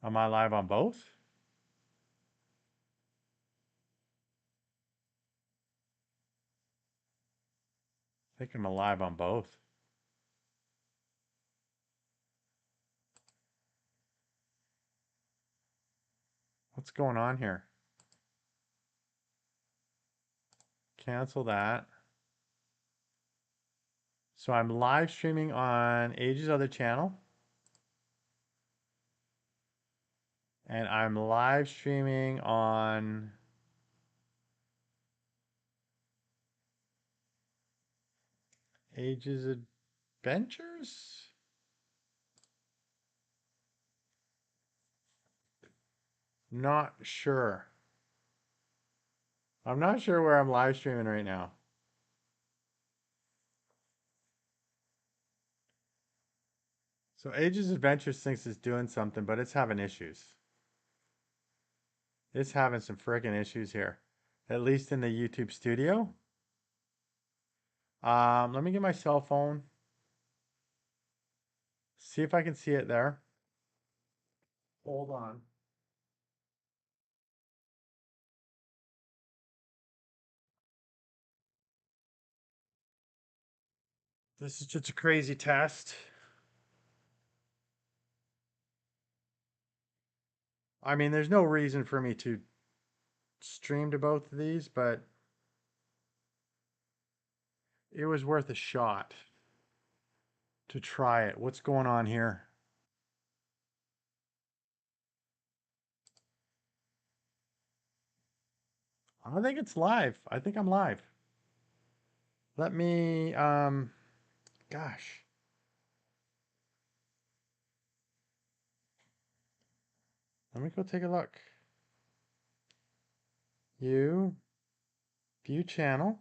Am I live on both? I think I'm live on both. What's going on here? Cancel that. So I'm live streaming on Age's other channel. And I'm live streaming on Age's Adventures? Not sure. I'm not sure where I'm live streaming right now. So Age's Adventures thinks it's doing something, but it's having issues. It's having some freaking issues here. At least in the YouTube studio. Let me get my cell phone. See if I can see it there. Hold on. This is just a crazy test. I mean, there's no reason for me to stream to both of these, but it was worth a shot to try it. What's going on here? I think it's live. I think I'm live. Let me, gosh. Let me go take a look. You, view channel.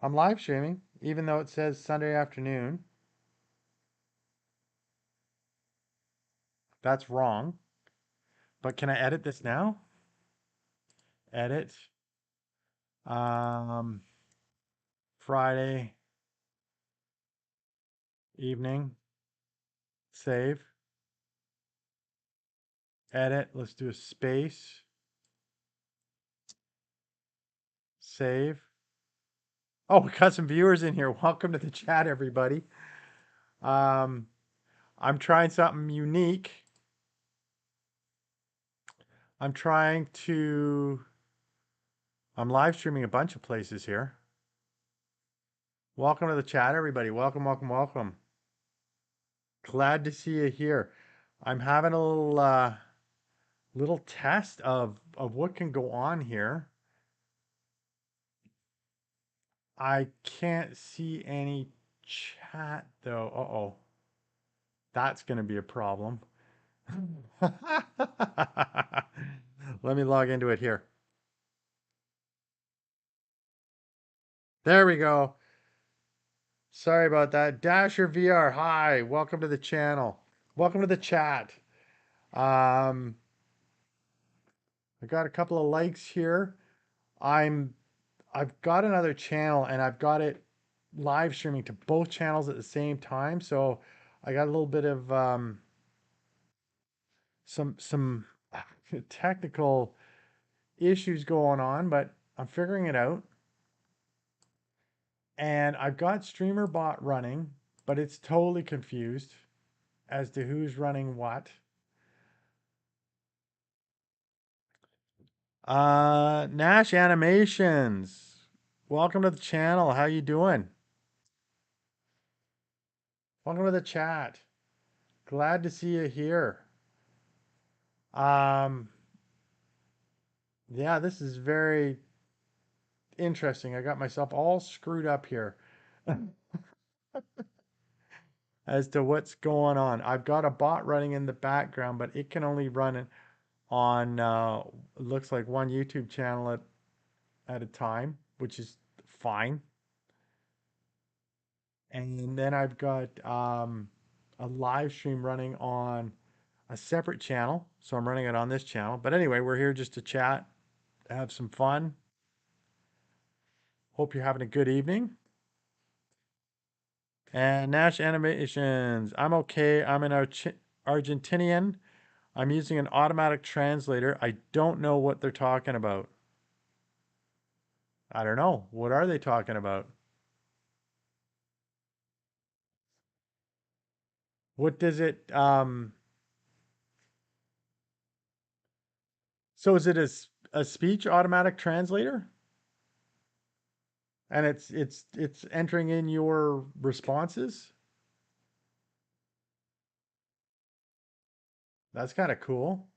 I'm live streaming, even though it says Sunday afternoon. That's wrong. But can I edit this now? Edit. Um, Friday evening. Save. Edit. Let's do a space. Save. Oh, we got some viewers in here. Welcome to the chat, everybody. Um, I'm trying something unique. I'm trying to. I'm live streaming a bunch of places here. Welcome to the chat, everybody. Welcome, welcome, welcome. Glad to see you here. I'm having a little test of what can go on here. I can't see any chat though. Uh-oh. That's going to be a problem. Let me log into it here. There we go. Sorry about that. Dasher VR, hi. Welcome to the channel. Welcome to the chat. I got a couple of likes here. I've got another channel and I've got it live streaming to both channels at the same time. So I got a little bit of some technical issues going on, but I'm figuring it out. And I've got StreamerBot running, but it's totally confused as to who's running what. Nash Animations. Welcome to the channel. How you doing? Welcome to the chat. Glad to see you here. Um, yeah, this is very interesting. I got myself all screwed up here as to what's going on. I've got a bot running in the background, but it can only run on looks like one YouTube channel at a time, which is fine. And then I've got a live stream running on a separate channel. So I'm running it on this channel. But anyway, we're here just to chat, have some fun. Hope you're having a good evening. And Nash Animations. I'm okay. I'm an Argentinian. I'm using an automatic translator. I don't know what they're talking about. I don't know. What are they talking about? What does it so is it a speech automatic translator? And it's entering in your responses? That's kind of cool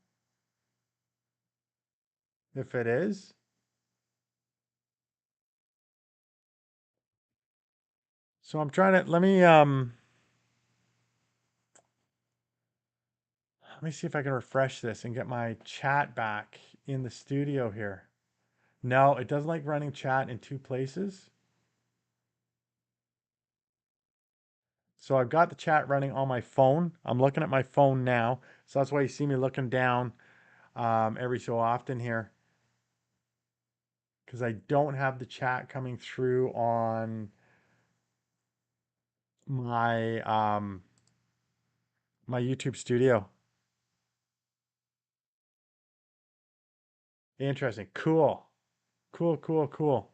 if it is. So I'm trying to let me see if I can refresh this and get my chat back in the studio here. No, it doesn't like running chat in two places. So I've got the chat running on my phone. I'm looking at my phone now. So that's why you see me looking down every so often here. Because I don't have the chat coming through on my my YouTube studio. Interesting. Cool. Cool, cool, cool.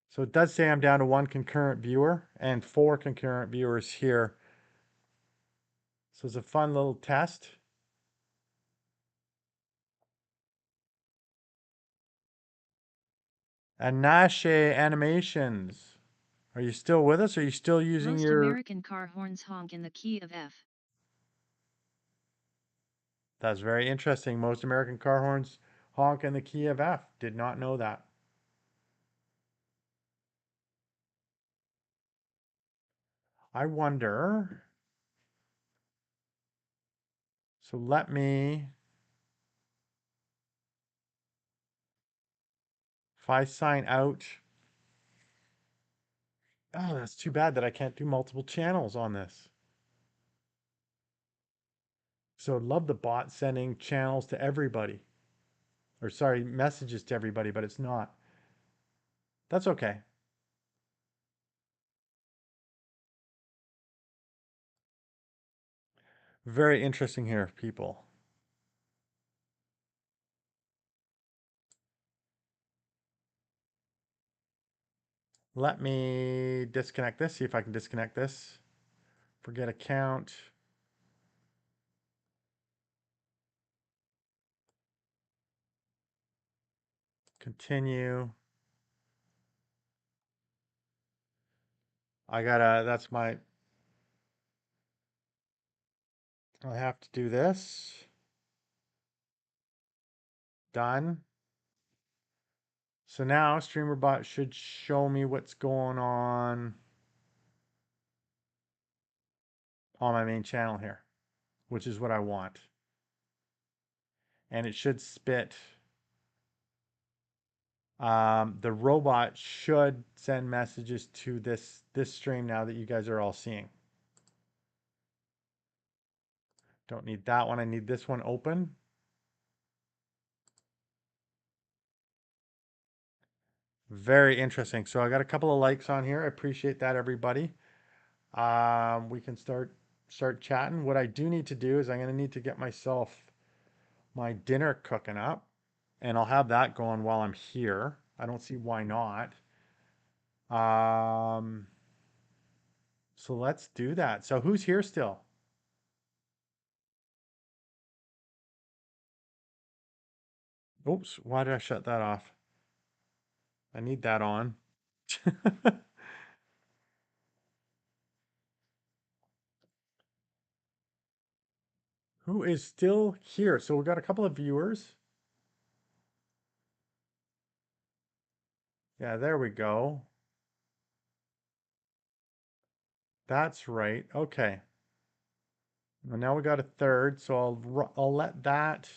So it does say I'm down to one concurrent viewer and four concurrent viewers here. So it's a fun little test. And Nashe Animations. Are you still with us? Are you still using Most your... American car horns honk in the key of F. That's very interesting. Most American car horns honk in the key of F. Did not know that. I wonder. So let me, if I sign out, oh, that's too bad that I can't do multiple channels on this. So I'd love the bot sending channels to everybody, or sorry, messages to everybody, but it's not. That's okay. Very interesting here, people. Let me disconnect this, see if I can disconnect this. Forget account. Continue. That's my, I have to do this. Done. So now StreamerBot should show me what's going on my main channel here, which is what I want. And it should spit. The robot should send messages to this stream now that you guys are all seeing. Don't need that one. I need this one open. Very interesting. So I got a couple of likes on here. I appreciate that, everybody. We can start chatting. What I do need to do is I'm going to need to get myself my dinner cooking up, and I'll have that going while I'm here. I don't see why not. Um, so let's do that. So who's here still? Oops, why did I shut that off? I need that on. Who is still here? So we've got a couple of viewers. Yeah, there we go. That's right. Okay. Well, now we got a third, so I'll let that.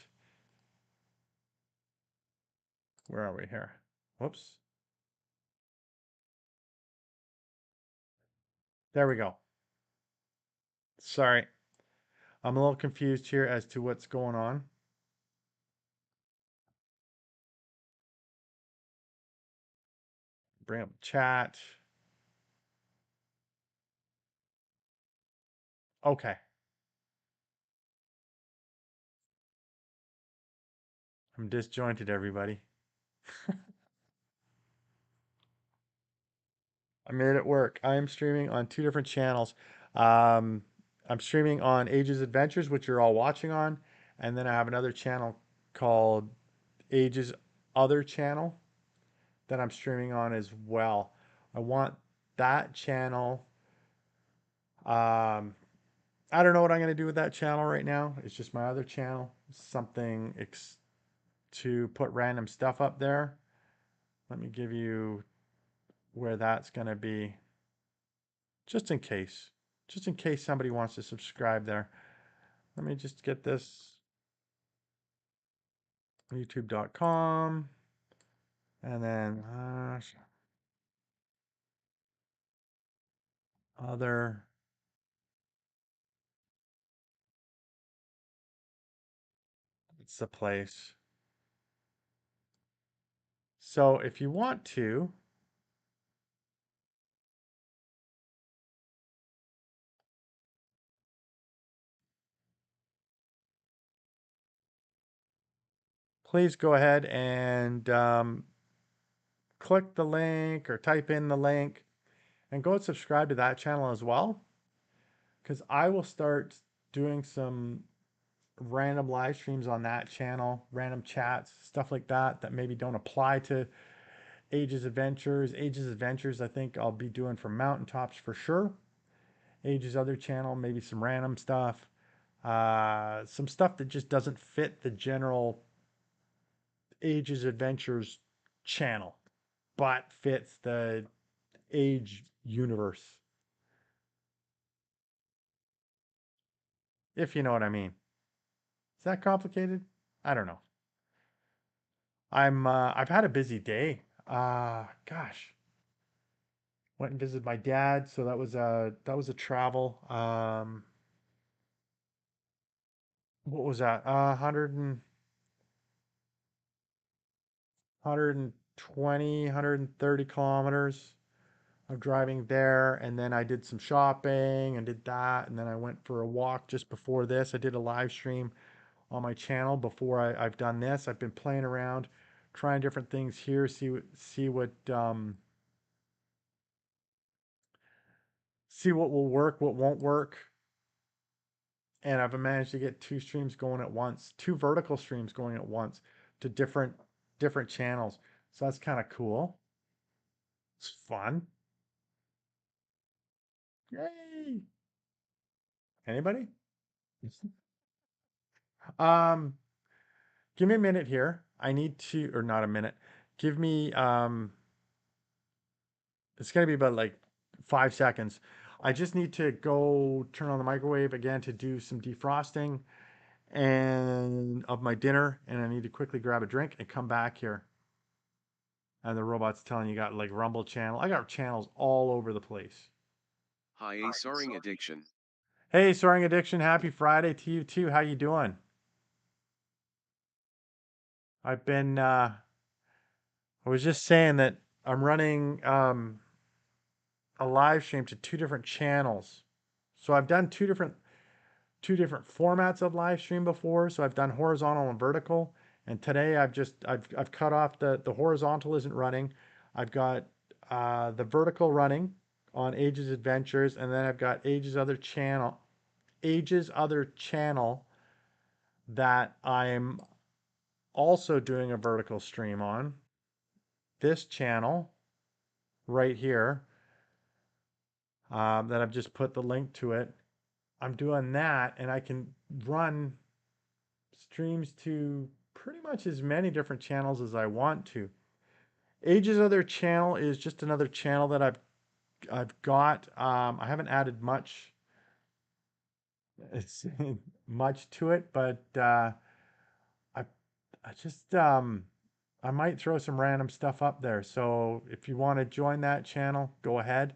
Where are we here? Whoops. There we go. Sorry. I'm a little confused here as to what's going on. bring up chat. Okay. I'm disjointed, everybody. I made it work. I am streaming on two different channels. Um, I'm streaming on Ages Adventures, which you're all watching on, and then I have another channel called Ages Other Channel that I'm streaming on as well. I want that channel. Um, I don't know what I'm going to do with that channel right now. It's just my other channel. Something to put random stuff up there. Let me give you where that's going to be, just in case. Just in case somebody wants to subscribe there. Let me just get this youtube.com and then other. It's the place. So if you want to, please go ahead and click the link or type in the link and go and subscribe to that channel as well. Because I will start doing some random live streams on that channel, random chats, stuff like that, that maybe don't apply to Ages Adventures. Ages Adventures, I think I'll be doing for mountaintops for sure. Ages other channel, maybe some random stuff. Some stuff that just doesn't fit the general Ages Adventures channel, but fits the Age universe, if you know what I mean. Is that complicated? I don't know. I've had a busy day. Gosh, went and visited my dad, so that was a travel. What was that? 130 kilometers of driving there, and then I did some shopping and did that, and then I went for a walk just before this. I did a live stream on my channel before I've done this. I've been playing around, trying different things here, see what will work, what won't work. And I've managed to get two streams going at once, two vertical streams going at once to different channels. So that's kind of cool. It's fun. Yay! Anybody? Um, give me a minute here. I need to, or not a minute. Give me it's gonna be about like 5 seconds. I just need to go turn on the microwave again to do some defrosting and of my dinner, and I need to quickly grab a drink and come back here. And the robot's telling you got like Rumble channel. I got channels all over the place. Hi, Soaring Addiction. Hey, Soaring Addiction, happy Friday to you too. How you doing? I've been I was just saying that I'm running a live stream to two different channels. So I've done two different formats of live stream before. So I've done horizontal and vertical. And today I've cut off the horizontal isn't running. I've got the vertical running on Ages Adventures, and then I've got Ages Other Channel that I'm also doing a vertical stream on. This channel right here, that I've just put the link to it. I'm doing that, and I can run streams to pretty much as many different channels as I want to. Ages Other Channel is just another channel that I've got. I haven't added it's much to it, but I I just I might throw some random stuff up there. So if you want to join that channel, go ahead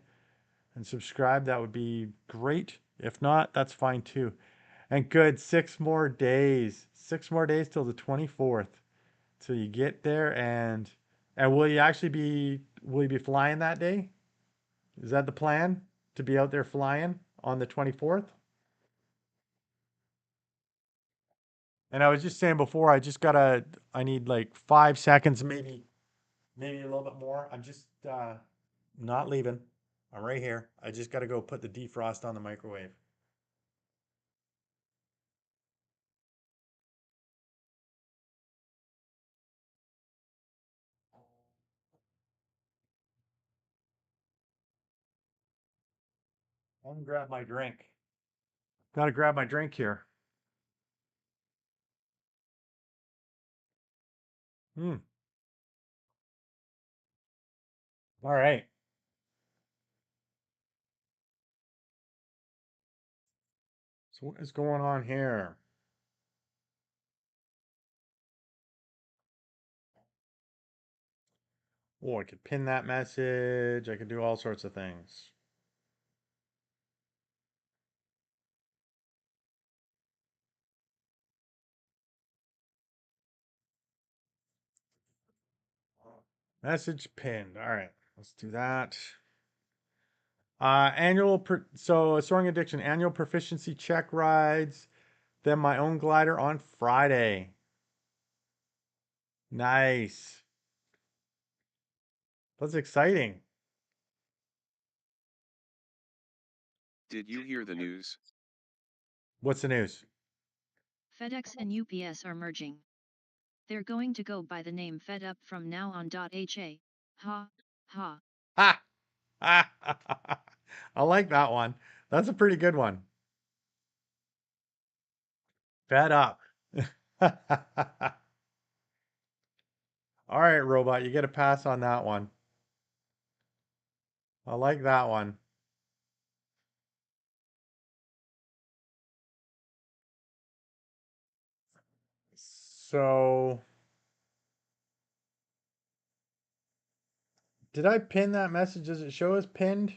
and subscribe. That would be great. If not, that's fine too. And good, 6 more days. 6 more days till the 24th. So you get there and And will you be flying that day? Is that the plan? To be out there flying on the 24th? And I was just saying before, I need like 5 seconds, maybe a little bit more. I'm just not leaving. I'm right here. I just gotta go put the defrost on the microwave. I'm gonna grab my drink. Gotta grab my drink here. Hmm. All right. So what is going on here? Oh, I could pin that message. I could do all sorts of things. Message pinned. All right, let's do that. So soaring addiction annual proficiency check rides. Then my own glider on Friday. Nice. That's exciting. Did you hear the news? What's the news? FedEx and UPS are merging. They're going to go by the name Fed Up from now on. Ha. Ha. Ha! I like that one. That's a pretty good one. Fed up. All right, robot, you get a pass on that one. I like that one. So, did I pin that message? Does it show as pinned?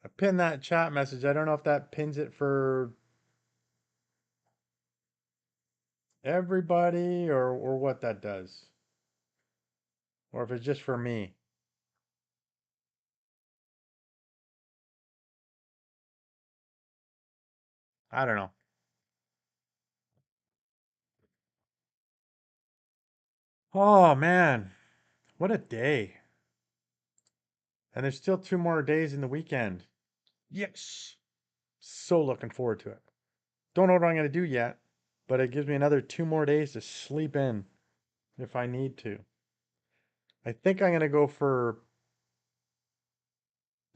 I pinned that chat message. I don't know if that pins it for everybody or what that does. Or if it's just for me. I don't know. Oh man, what a day. And there's still 2 more days in the weekend. Yes. So looking forward to it. Don't know what I'm going to do yet, but it gives me another 2 more days to sleep in if I need to. I think I'm going to go for,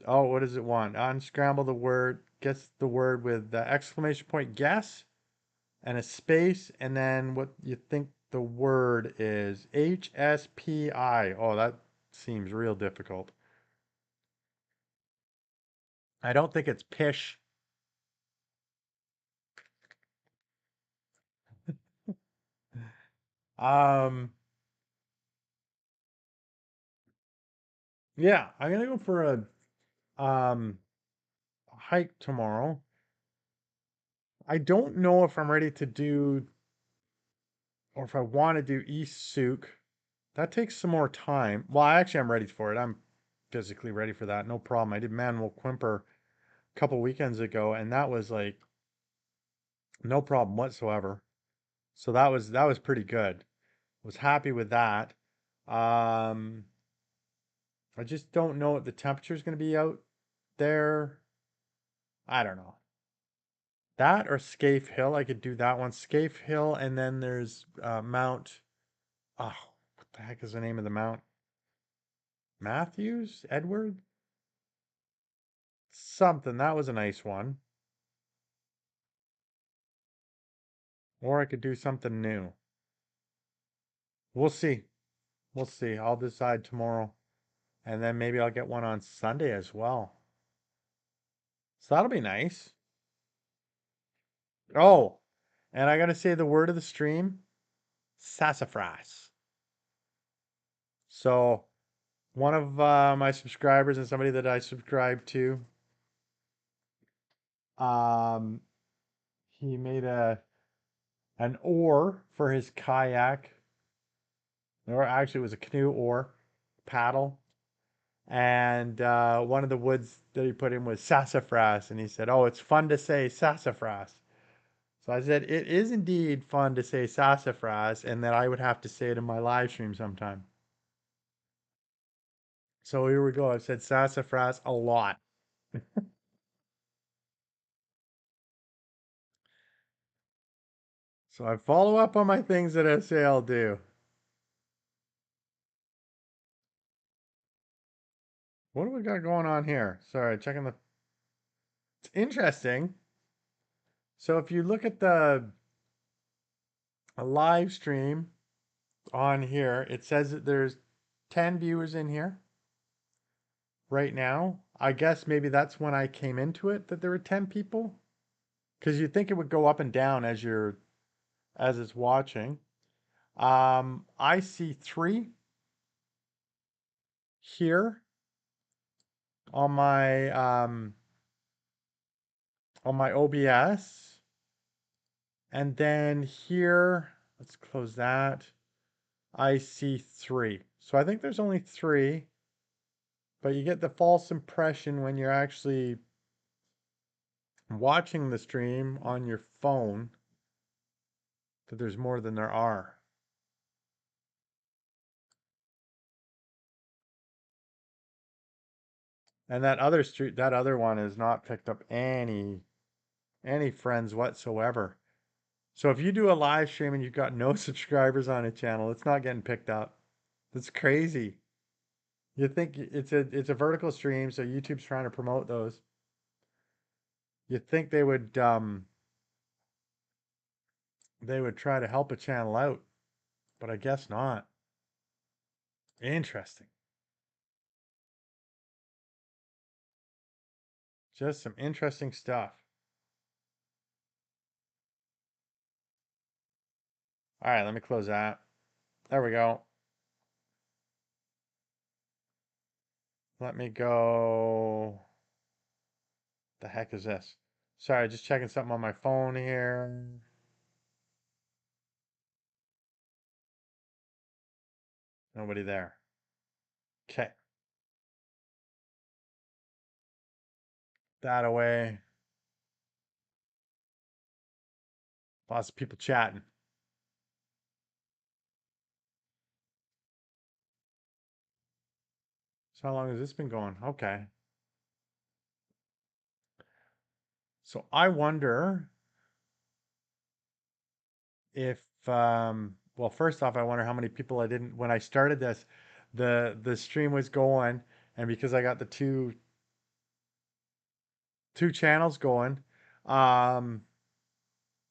oh, what does it want? Unscramble the word, guess the word with the exclamation point guess and a space, and then what you think the word is. HSPI. Oh, that seems real difficult. I don't think it's pish. Um, yeah, I'm gonna go for a hike tomorrow. I don't know if I'm ready to do or if I want to do East Souk. That takes some more time. Well, actually, I'm ready for it. I'm physically ready for that. No problem. I did Manuel Quimper a couple weekends ago, and that was like no problem whatsoever. So that was pretty good. Was happy with that. Um, I just don't know what the temperature is going to be out there. I don't know. That or Scaife Hill, I could do that one. Scaife Hill, and then there's Mount. Oh, what the heck is the name of the mount? Matthews? Edward? Something. That was a nice one. Or I could do something new. We'll see. We'll see. I'll decide tomorrow. And then maybe I'll get one on Sunday as well. So that'll be nice. Oh, and I gotta say the word of the stream, sassafras. So one of my subscribers and somebody that I subscribe to, um, he made an oar for his kayak, or actually it was a canoe oar, paddle, and one of the woods that he put in was sassafras, and he said, "Oh, it's fun to say sassafras." So I said, "It is indeed fun to say sassafras," and that I would have to say it in my live stream sometime. So here we go. I've said sassafras a lot. So I follow up on my things that I say I'll do. What do we got going on here? Sorry, checking the. It's interesting. So if you look at the a live stream on here, it says that there's 10 viewers in here right now. I guess maybe that's when I came into it that there were 10 people. Because you'd think it would go up and down as it's watching. I see three here on my OBS. And then here, let's close that. I see three. So I think there's only three, but you get the false impression when you're actually watching the stream on your phone that there's more than there are. And that other one has not picked up any friends whatsoever. So if you do a live stream and you've got no subscribers on a channel, it's not getting picked up. That's crazy. You think it's a vertical stream, so YouTube's trying to promote those. You'd think they would try to help a channel out, but I guess not. Interesting. Just some interesting stuff. All right, let me close that. There we go. Let me go. The heck is this? Sorry, just checking something on my phone here. Nobody there. Okay. That away. Lots of people chatting. So how long has this been going? Okay. So I wonder if well, first off, I wonder how many people I didn't when I started this, the stream was going, and because I got the two channels going, um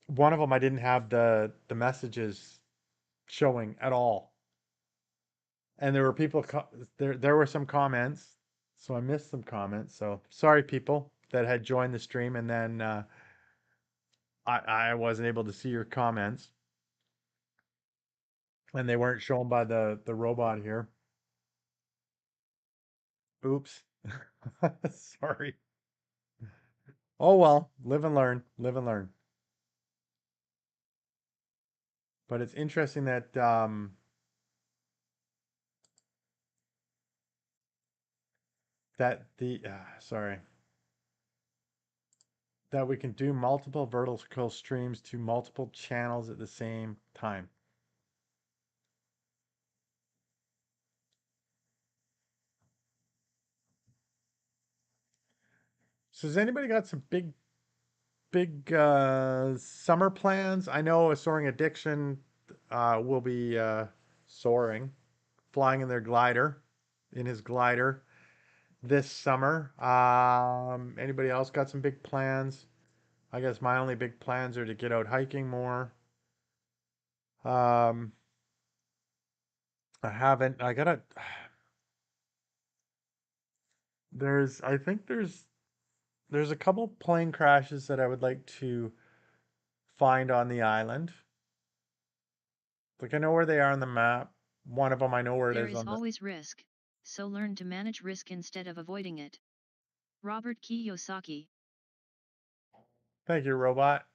one of them I didn't have the messages showing at all. And there were there were some comments, so I missed some comments. So sorry people that had joined the stream and then I wasn't able to see your comments and they weren't shown by the robot here. Oops. Sorry. Oh well, live and learn, live and learn. But it's interesting that the sorry, that we can do multiple vertical streams to multiple channels at the same time. So has anybody got some big summer plans? I know a soaring addiction will be soaring, flying in their glider, in his glider this summer. Anybody else got some big plans? I guess my only big plans are to get out hiking more. Um, I haven't. I gotta. I think there's a couple plane crashes that I would like to find on the island. Like I know where they are on the map. One of them I know where it There is is on the. always risk, so learn to manage risk instead of avoiding it. Robert Kiyosaki. Thank you, robot.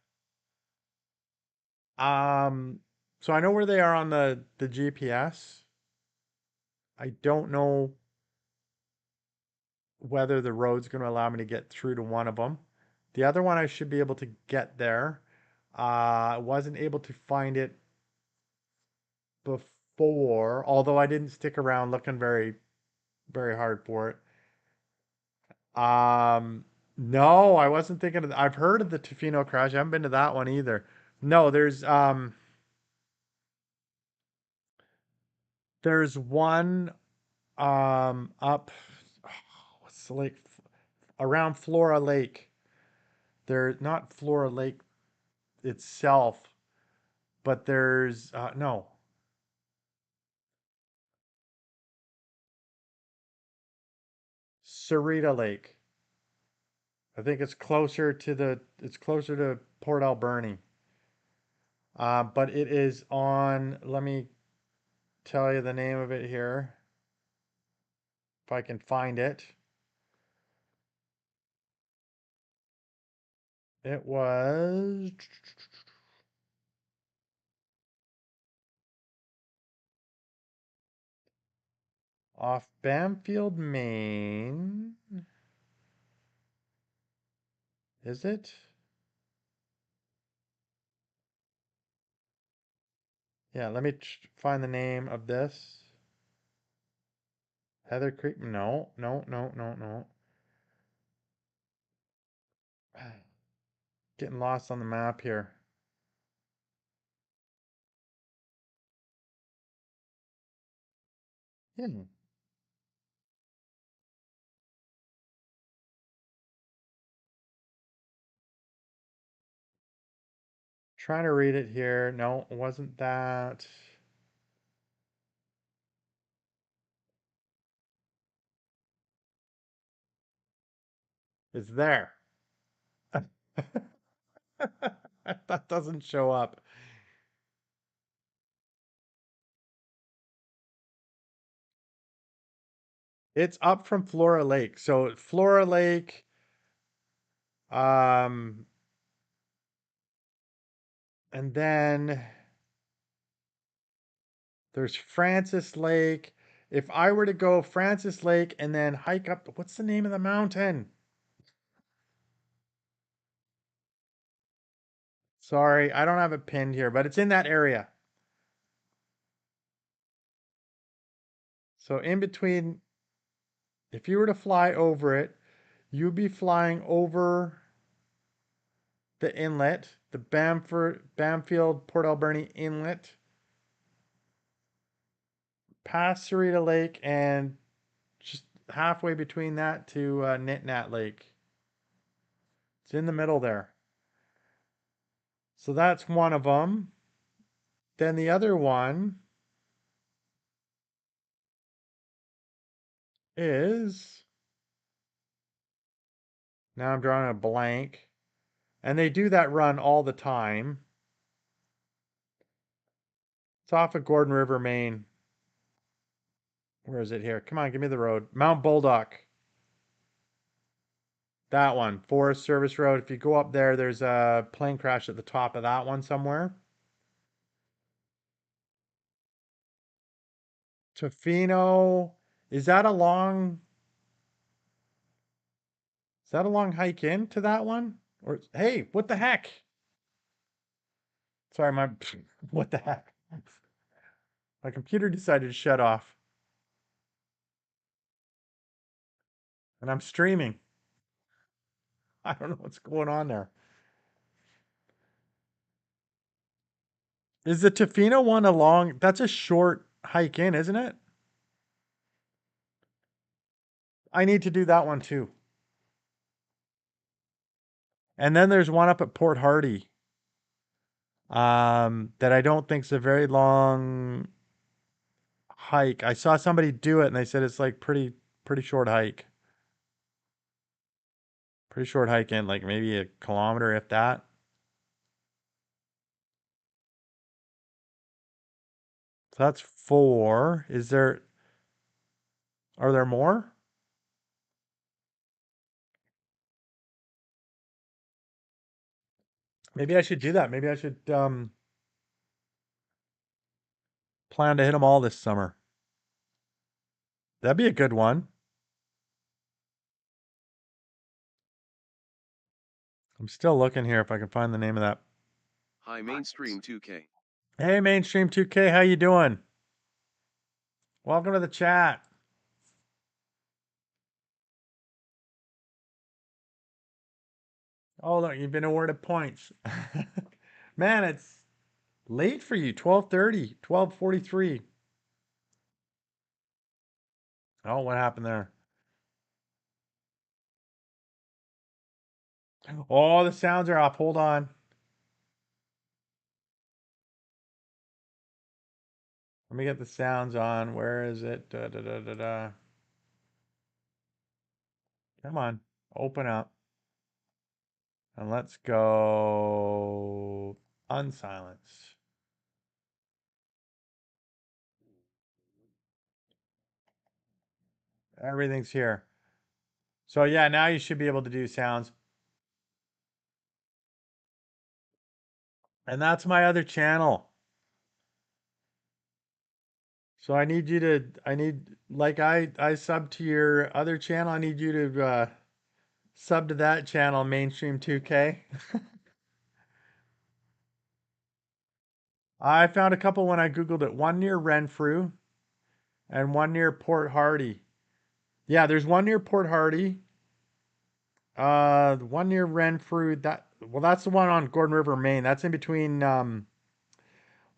Um, so I know where they are on the GPS. I don't know whether the road's going to allow me to get through to one of them. The other one I should be able to get there. I wasn't able to find it before, although I didn't stick around looking very hard for it. No, I wasn't thinking of. I've heard of the Tofino crash. I haven't been to that one either. No, there's one up what's the lake around Flora Lake. There's not Flora Lake itself, but there's no Sarita Lake. I think it's closer to Port Alberni. But it is on. Let me tell you the name of it here if I can find it. It was off Bamfield, Maine. Is it? Yeah, let me find the name of this. Heather Creek. No, no, no, no, no. Getting lost on the map here. Hmm. Trying to read it here. No, it wasn't that. It's there. That doesn't show up. It's up from Flora Lake. So Flora Lake, um, and then there's Francis Lake. If I were to go Francis Lake and then hike up, what's the name of the mountain? Sorry, I don't have it pinned here, but it's in that area. So in between, if you were to fly over it, you'd be flying over the inlet, the Bamfield Port Alberni Inlet, past Sarita Lake, and just halfway between that to Nitnat Lake. It's in the middle there. So that's one of them. Then the other one is, now I'm drawing a blank, and they do that run all the time. It's off of Gordon River, Maine. Where is it here? Come on, give me the road. Mount Bulldog. That one, Forest Service Road. If you go up there, there's a plane crash at the top of that one somewhere. Tofino, is that a long is that a long hike into that one? Or hey, what the heck? Sorry, my what the heck? My computer decided to shut off and I'm streaming. I don't know what's going on there. Is the Tofino one a long? That's a short hike in, isn't it? I need to do that one too. And then there's one up at Port Hardy, that I don't think's a very long hike. I saw somebody do it and they said it's like pretty short hike. Pretty short hike in, like maybe a kilometer if that. So that's four. Are there more? Maybe I should do that. Maybe I should plan to hit them all this summer. That'd be a good one. I'm still looking here if I can find the name of that. Hi Mainstream 2K. Hey, Mainstream 2K, how you doing? Welcome to the chat. Oh, look, you've been awarded points. Man, it's late for you. 12:30, 12:43. Oh, what happened there? Oh, the sounds are off. Hold on. Let me get the sounds on. Where is it? Da, da, da, da, da. Come on. Open up. And let's go unsilence. Everything's here. So yeah, now you should be able to do sounds. And that's my other channel. So I need you to I sub to your other channel. I need you to sub to that channel, Mainstream 2K. I found a couple when I Googled it. One near Renfrew and one near Port Hardy. Yeah, there's one near Port Hardy. The one near Renfrew. That's the one on Gordon River, Maine. That's in between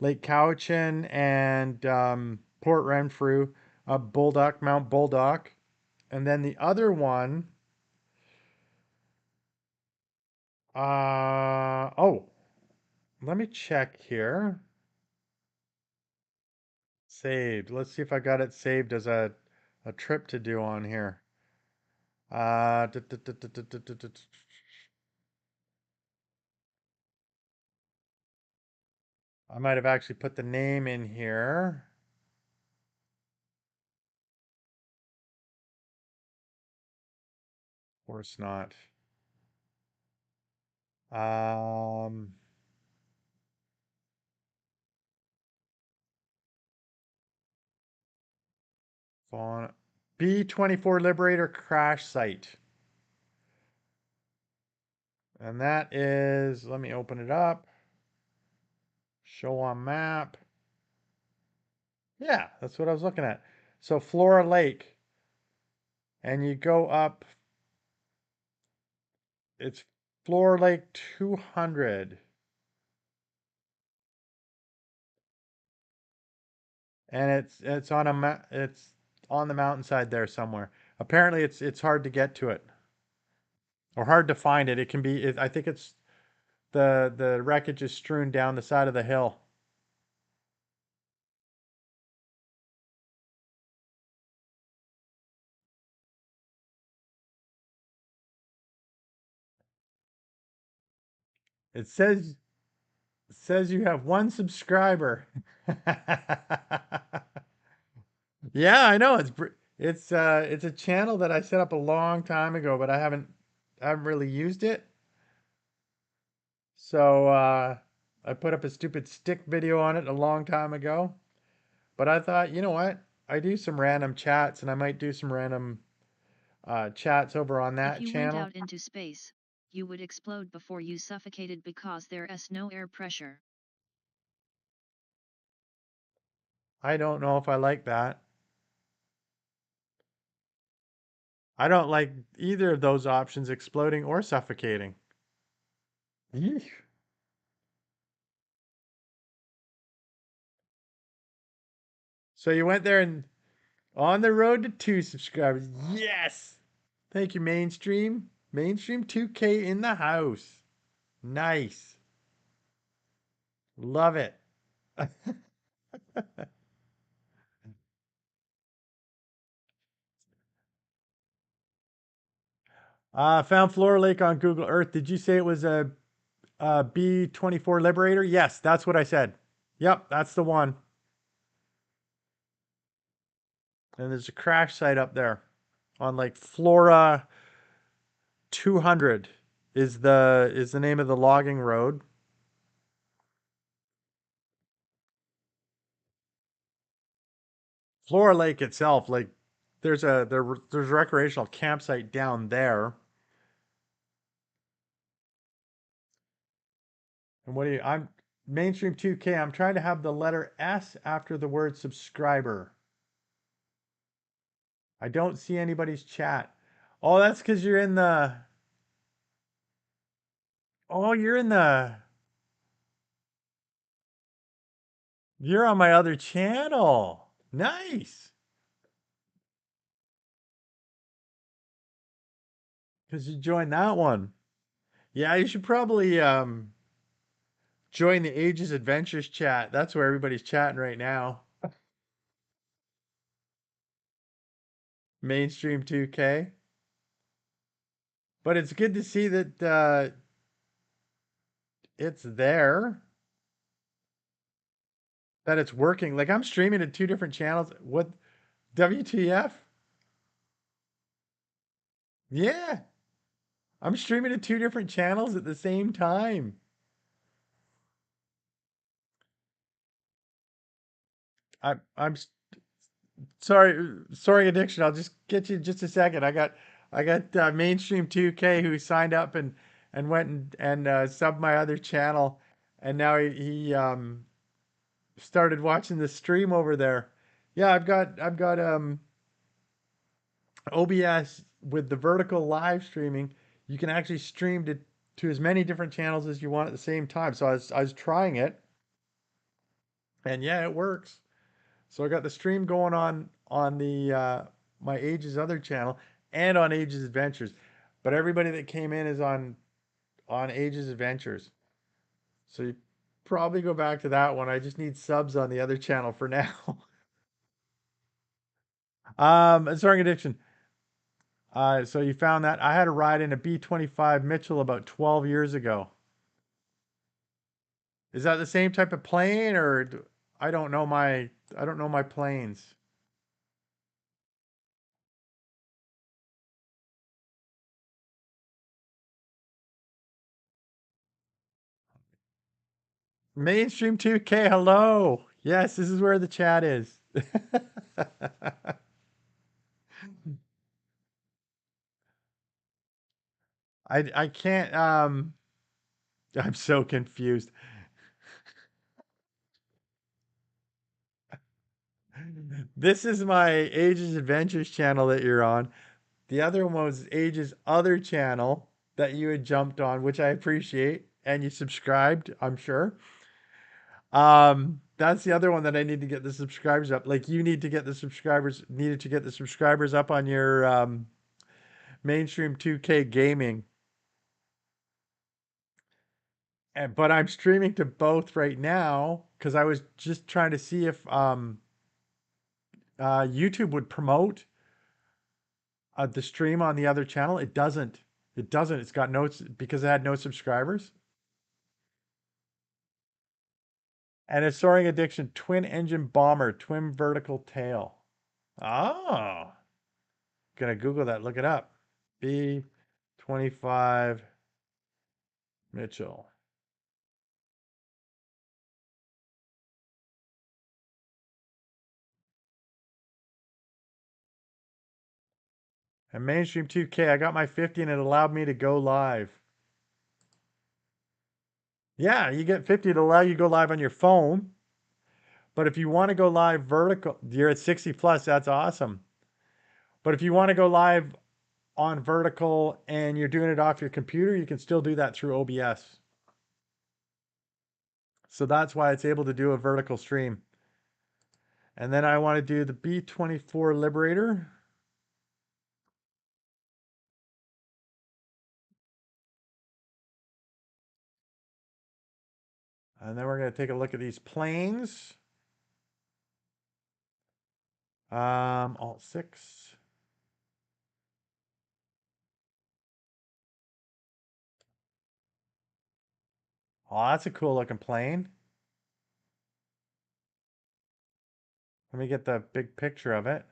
Lake Cowichan and Port Renfrew, Mount Bulldog. And then the other one, oh, let me check here. Saved. Let's see if I got it saved as a trip to do on here. Uh, duh, duh, duh, duh, duh, duh, duh, duh. I might have actually put the name in here. Of course not. Um, Fauna. B-24 Liberator crash site. And that is, let me open it up. Show on map. Yeah, that's what I was looking at. So Flora Lake, and you go up, it's Flora Lake 200. And it's on the mountainside there somewhere. Apparently it's hard to get to it or hard to find it. It can be I think it's the wreckage is strewn down the side of the hill. It says you have one subscriber. Yeah, I know it's a channel that I set up a long time ago, but I haven't really used it. So I put up a stupid stick video on it a long time ago. But I thought, you know what? I do some random chats and I might do some random chats over on If that you went channel. out into space, you would explode before you suffocated because there is no air pressure. I don't know if I like that. I don't like either of those options, exploding or suffocating. Yeesh. So you went there and on the road to 2 subscribers. Yes. Thank you, Mainstream. Mainstream 2K in the house. Nice. Love it. Found Flora Lake on Google Earth. Did you say it was a B-24 Liberator? Yes, that's what I said. Yep, that's the one. And there's a crash site up there on like Flora 200 is the name of the logging road. Flora Lake itself, like there's a recreational campsite down there. And what do you? I'm mainstream 2K. I'm trying to have the letter S after the word subscriber. I don't see anybody's chat. Oh, that's because you're in the. Oh, you're in the. You're on my other channel. Nice. Because you joined that one. Yeah, you should probably join the Ages Adventures chat. That's where everybody's chatting right now. Mainstream 2K. But it's good to see that it's there, that it's working. Like I'm streaming to two different channels. What WTF? Yeah, I'm streaming to two different channels at the same time. I'm sorry, addiction. I'll just get you in just a second. I got mainstream 2K who signed up and went and subbed my other channel, and now he started watching the stream over there. Yeah, I've got OBS with the vertical live streaming. You can actually stream to as many different channels as you want at the same time. So I was trying it, and yeah, it works. So I got the stream going on the my Ages other channel and on Ages Adventures. But everybody that came in is on Ages Adventures. So you probably go back to that one. I just need subs on the other channel for now. And Starring Addiction. So you found that I had a ride in a B-25 Mitchell about 12 years ago. Is that the same type of plane or I don't know my planes. Mainstream 2K, hello. Yes, this is where the chat is. I can't I'm so confused. This is my Ages Adventures channel that you're on. The other one was Ages other channel that you had jumped on, which I appreciate, and you subscribed, I'm sure. That's the other one that I need to get the subscribers up. Like you needed to get the subscribers up on your mainstream 2K gaming. But I'm streaming to both right now because I was just trying to see if YouTube would promote the stream on the other channel. It doesn't. It doesn't. It's got no because it had no subscribers. And a soaring addiction, twin engine bomber, twin vertical tail. Oh, gonna Google that. Look it up. B-25 Mitchell. And mainstream 2K. I got my 50 and it allowed me to go live. Yeah, you get 50 to allow you to go live on your phone. But if you want to go live vertical, you're at 60 plus, that's awesome. But if you want to go live on vertical and you're doing it off your computer, you can still do that through OBS. So that's why it's able to do a vertical stream. And then I want to do the B-24 Liberator. And then we're going to take a look at these planes. Alt 6. Oh, that's a cool looking plane. Let me get the big picture of it.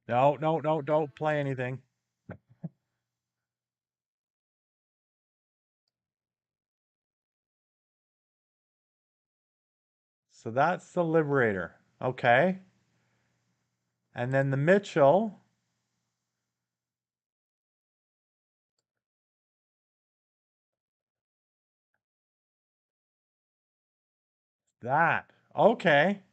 No, no, no, don't play anything. So that's the Liberator. Okay. And then the Mitchell, that. Okay.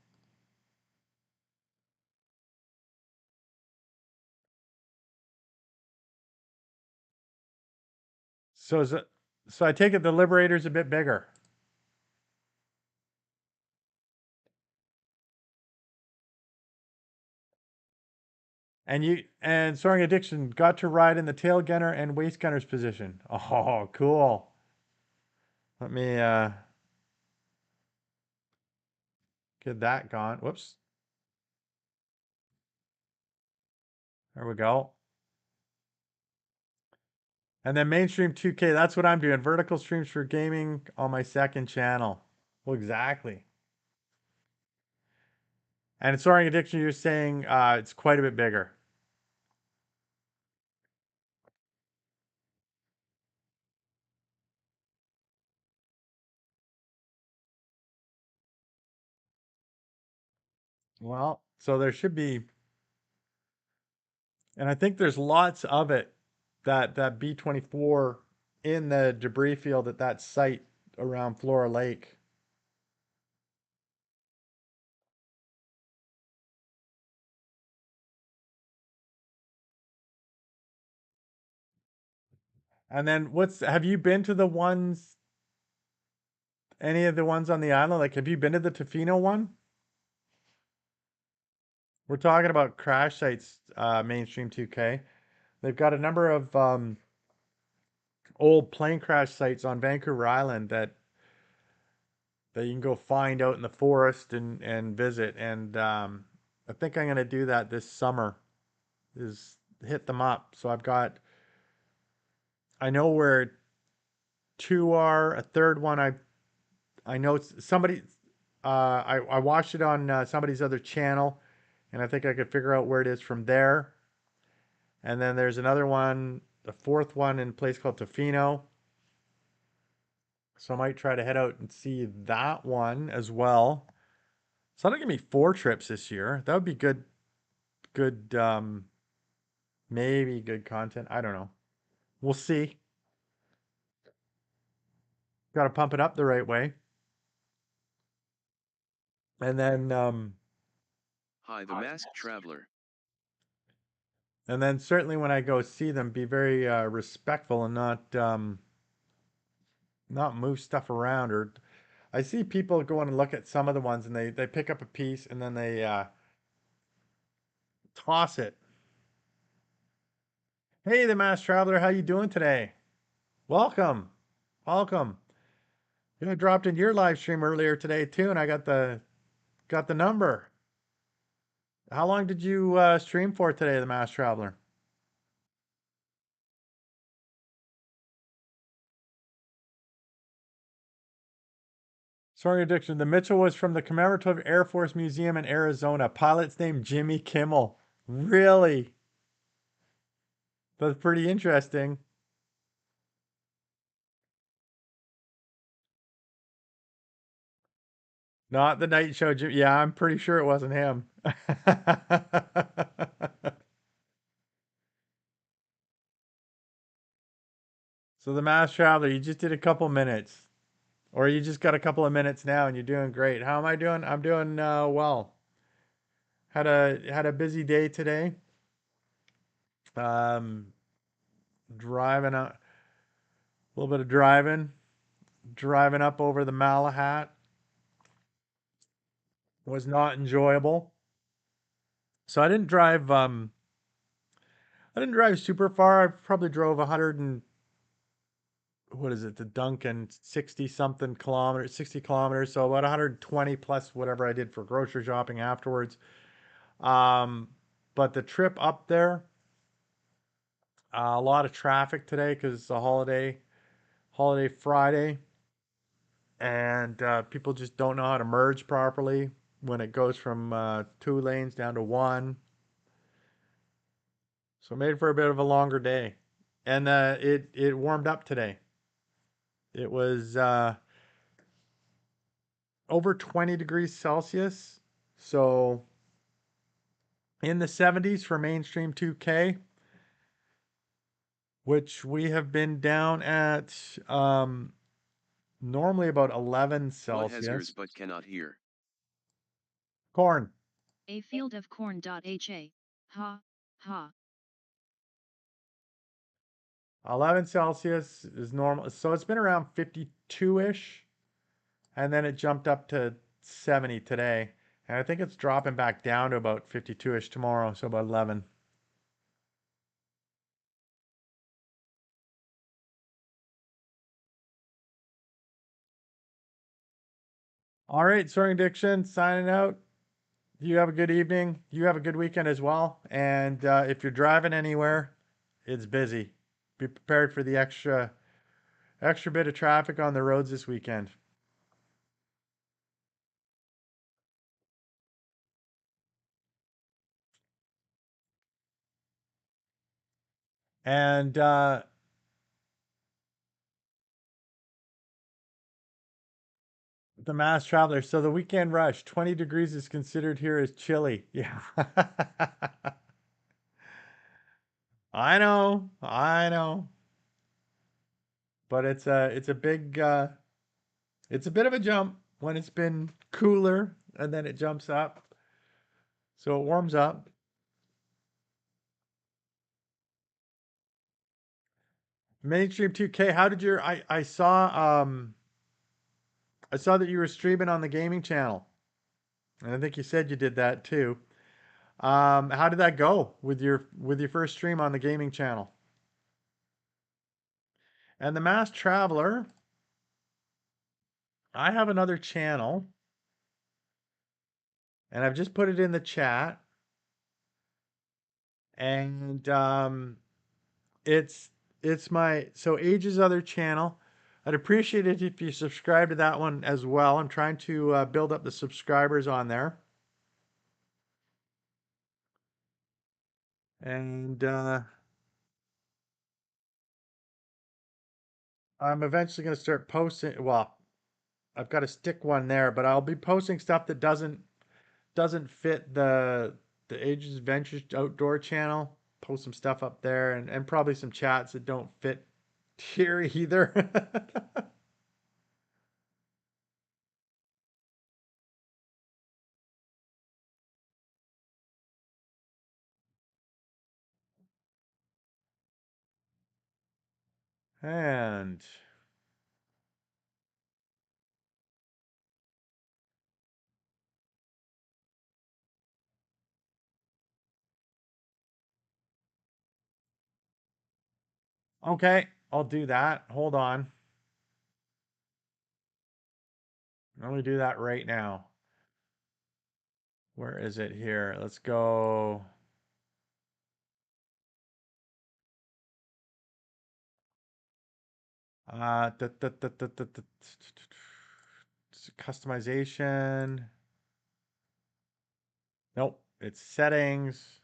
So is it, so I take it the Liberator's a bit bigger. And Soaring Addiction got to ride in the tail gunner and waist gunner's position. Oh, cool. Let me get that gone. Whoops. There we go. And then mainstream 2K, that's what I'm doing. Vertical streams for gaming on my second channel. Well, exactly. And in Soaring Addiction, you're saying it's quite a bit bigger. Well, so there should be, and I think there's lots of it, that B-24 in the debris field at that site around Flora Lake. And then have you been to the ones, any of the ones on the island? Like, have you been to the Tofino one? We're talking about crash sites, mainstream 2K. They've got a number of old plane crash sites on Vancouver Island that you can go find out in the forest and visit. And I think I'm gonna do that this summer. Is hit them up. So I know where two are. A third one I know somebody. I watched it on somebody's other channel, and I think I could figure out where it is from there. And then there's another one, the fourth one in a place called Tofino. So I might try to head out and see that one as well. So that'll give me 4 trips this year. That would be good, maybe good content. I don't know. We'll see. Got to pump it up the right way. And then, Hi, the masked traveler. certainly when I go see them, be very respectful and not move stuff around. Or I see people going and look at some of the ones and they pick up a piece and then they toss it. Hey, the mass traveler, how you doing today? Welcome, welcome. Yeah, I dropped in your live stream earlier today too, and I got the number. How long did you stream for today, the mass traveler? Soaring Addiction. The Mitchell was from the Commemorative Air Force Museum in Arizona. Pilot's name Jimmy Kimmel. Really? That's pretty interesting. Not the night show. Yeah, I'm pretty sure it wasn't him. So the mass traveler, you just did a couple minutes, or you just got a couple of minutes now, and you're doing great. How am I doing? I'm doing well. Had a busy day today. Um, driving a little bit of driving up over the Malahat was not enjoyable. So I didn't drive super far. I probably drove 100 and what is it, to Duncan, 60 something kilometers, 60 kilometers, so about 120 plus whatever I did for grocery shopping afterwards. Um, but the trip up there, a lot of traffic today because it's a holiday Friday, and people just don't know how to merge properly when it goes from 2 lanes down to one. So it made for a bit of a longer day, and it warmed up today. It was over 20 degrees Celsius. So in the 70s for mainstream 2K, which we have been down at normally about 11 One has ears Celsius. but cannot hear. Corn. A field of corn.ha. Ha, ha. 11 Celsius is normal. So it's been around 52-ish, and then it jumped up to 70 today. And I think it's dropping back down to about 52-ish tomorrow, so about 11. All right, Soaring Diction signing out. You have a good evening. You have a good weekend as well. And if you're driving anywhere, it's busy. Be prepared for the extra bit of traffic on the roads this weekend. And the mass traveler. So the weekend rush, 20 degrees is considered here as chilly. Yeah. I know. But it's a bit of a jump when it's been cooler and then it jumps up. So it warms up. Mainstream 2K, how did your I saw that you were streaming on the gaming channel. And I think you said you did that too. How did that go with your first stream on the gaming channel? And the Mass Traveler, I have another channel and I've just put it in the chat. And it's my so Age's other channel. I'd appreciate it if you subscribe to that one as well. I'm trying to build up the subscribers on there. And I'm eventually going to start posting. Well, I've got to stick one there, but I'll be posting stuff that doesn't fit the Ages Adventures Outdoor channel. Post some stuff up there and probably some chats that don't fit here either. And okay, I'll do that. Hold on. Let me do that right now. Where is it here? Let's go. Customization. Nope, it's settings.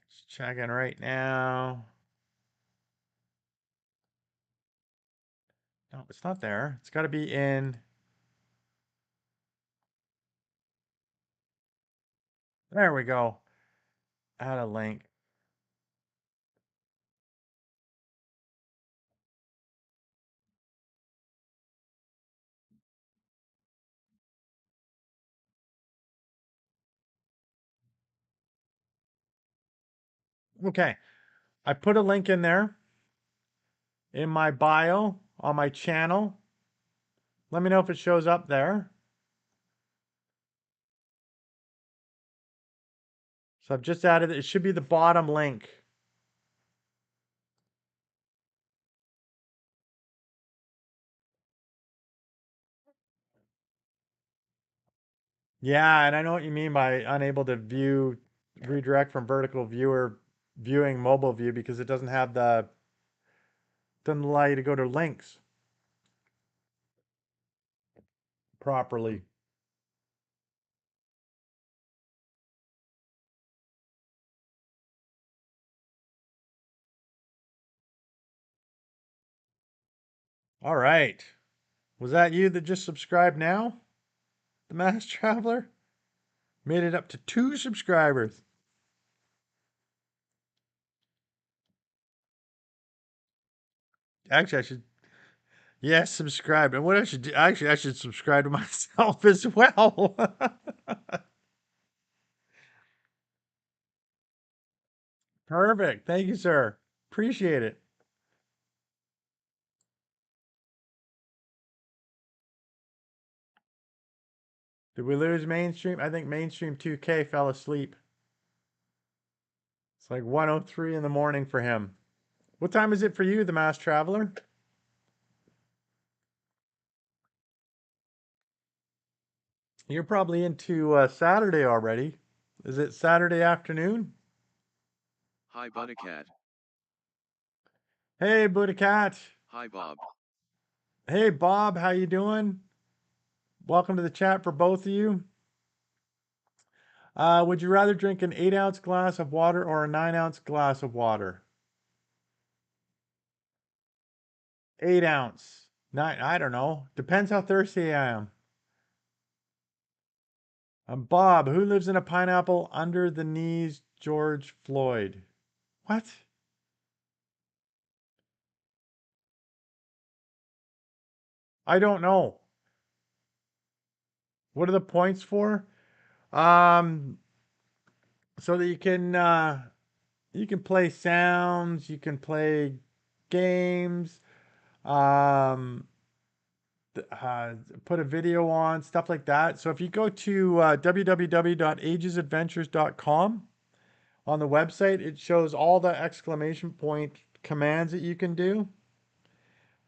Just checking right now. No, it's not there. It's got to be in. There we go. Add a link. Okay. I put a link in there in my bio on my channel. Let me know if it shows up there. So I've just added it. It should be the bottom link. Yeah, and I know what you mean by unable to view redirect from vertical viewer viewing mobile view because it doesn't allow you to go to links properly. All right. Was that you that just subscribed now? The Mass Traveler? Made it up to 2 subscribers. Actually, I should, yes, subscribe. And what I should do, actually, I should subscribe to myself as well. Perfect. Thank you, sir. Appreciate it. Did we lose mainstream? I think mainstream 2K fell asleep. It's like 1:03 in the morning for him. What time is it for you, the Mass Traveler? You're probably into Saturday already. Is it Saturday afternoon? Hi Buttercat. Hey, Buddha Cat. Hi Bob. Hey, Bob. How you doing? Welcome to the chat for both of you. Would you rather drink an 8-ounce glass of water or a 9-ounce glass of water? 8 ounce. Nine. I don't know. Depends how thirsty I am. Bob. Who lives in a pineapple under the knees? George Floyd. What? I don't know. What are the points for? Um, so that you can play sounds, you can play games, um, uh, put a video on, stuff like that. So if you go to www.agesadventures.com on the website, it shows all the exclamation point commands that you can do.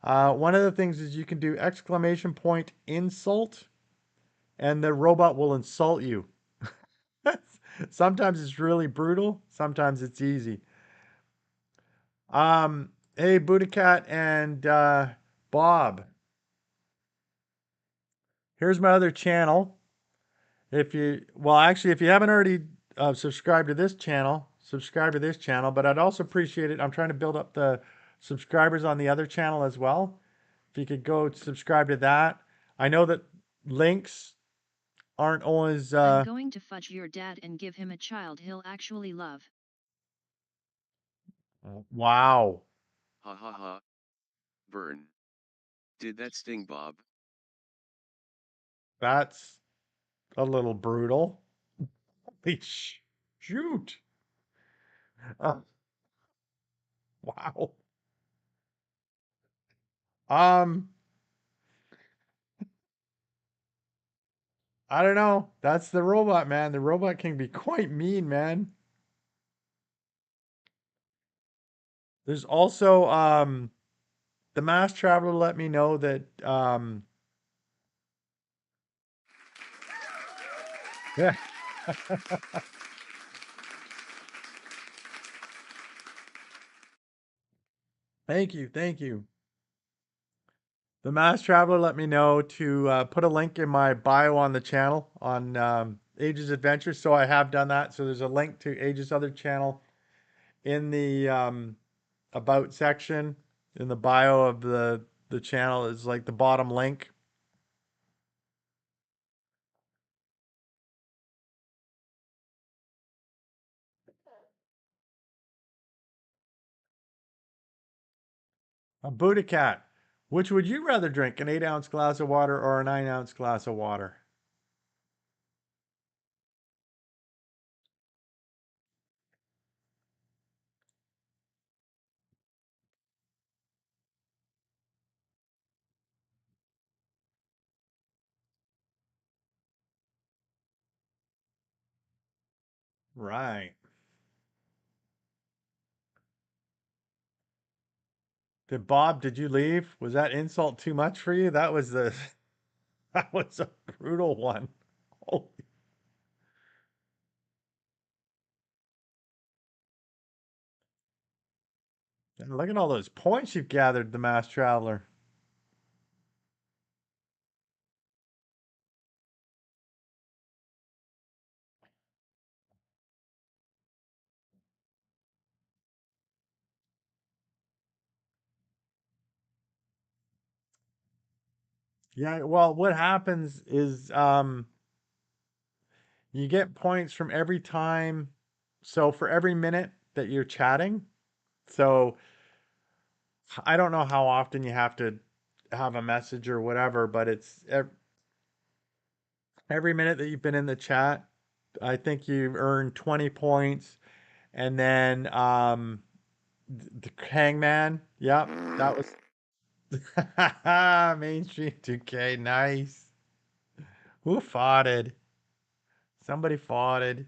One of the things is you can do exclamation point insult, and the robot will insult you. Sometimes it's really brutal, sometimes it's easy. Hey, Buddha Cat and Bob, here's my other channel. If you, well, actually, if you haven't already subscribed to this channel, subscribe to this channel. But I'd also appreciate it. I'm trying to build up the subscribers on the other channel as well. If you could go subscribe to that. I know that links aren't always. I'm going to fudge your dad and give him a child he'll actually love. Wow, Ha ha ha. Burn. Did that sting Bob? that's a little brutal. Holy shoot! Uh, wow. Um, I don't know. That's the robot, man. The robot can be quite mean, man. There's also the Mass Traveler let me know that yeah. Thank you, thank you. The Mass Traveler let me know to put a link in my bio on the channel on Ages Adventures. So I have done that. So there's a link to Ages other channel in the about section in the bio of the channel is like the bottom link. A Buddha Cat. Which would you rather drink, an 8-ounce glass of water or a 9-ounce glass of water? Right. Did you leave? Was that insult too much for you? That was the that was a brutal one. Holy, look at all those points you've gathered, the Mass Traveler. Yeah, well, what happens is you get points from every time. So for every minute that you're chatting. So I don't know how often you have to have a message or whatever, but it's every minute that you've been in the chat, I think you've earned 20 points. And then the Hangman, yep, that was mainstream 2K, nice. Who foughted? Somebody foughted.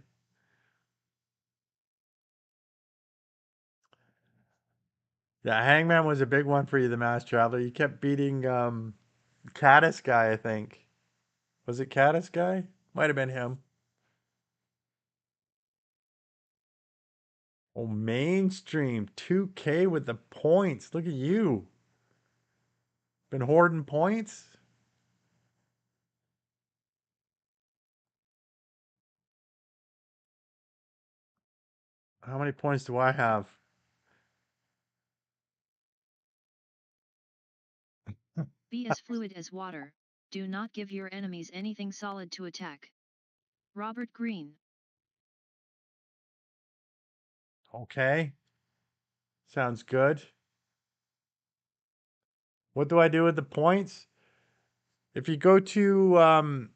Yeah, Hangman was a big one for you, the Mass Traveler. You kept beating Caddis guy, I think. Was it Caddis guy? Might have been him. Oh, mainstream 2K with the points. Look at you. Been hoarding points? How many points do I have? Be as fluid as water, do not give your enemies anything solid to attack. Robert Greene. Okay. Sounds good. What do I do with the points? If you go to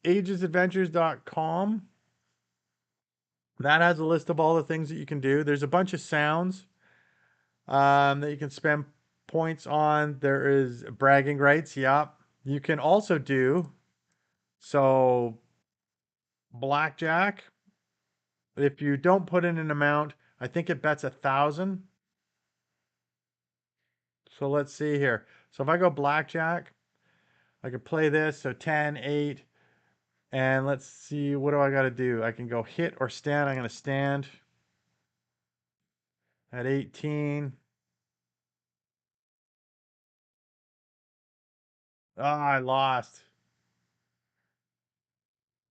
agesadventures.com, that has a list of all the things that you can do. There's a bunch of sounds that you can spend points on. There is bragging rights. Yep. You can also do so blackjack. If you don't put in an amount, I think it bets 1,000. So let's see here. So if I go blackjack, I could play this. So 10, 8, and let's see, what do I got to do? I can go hit or stand. I'm going to stand at 18. Ah, I lost.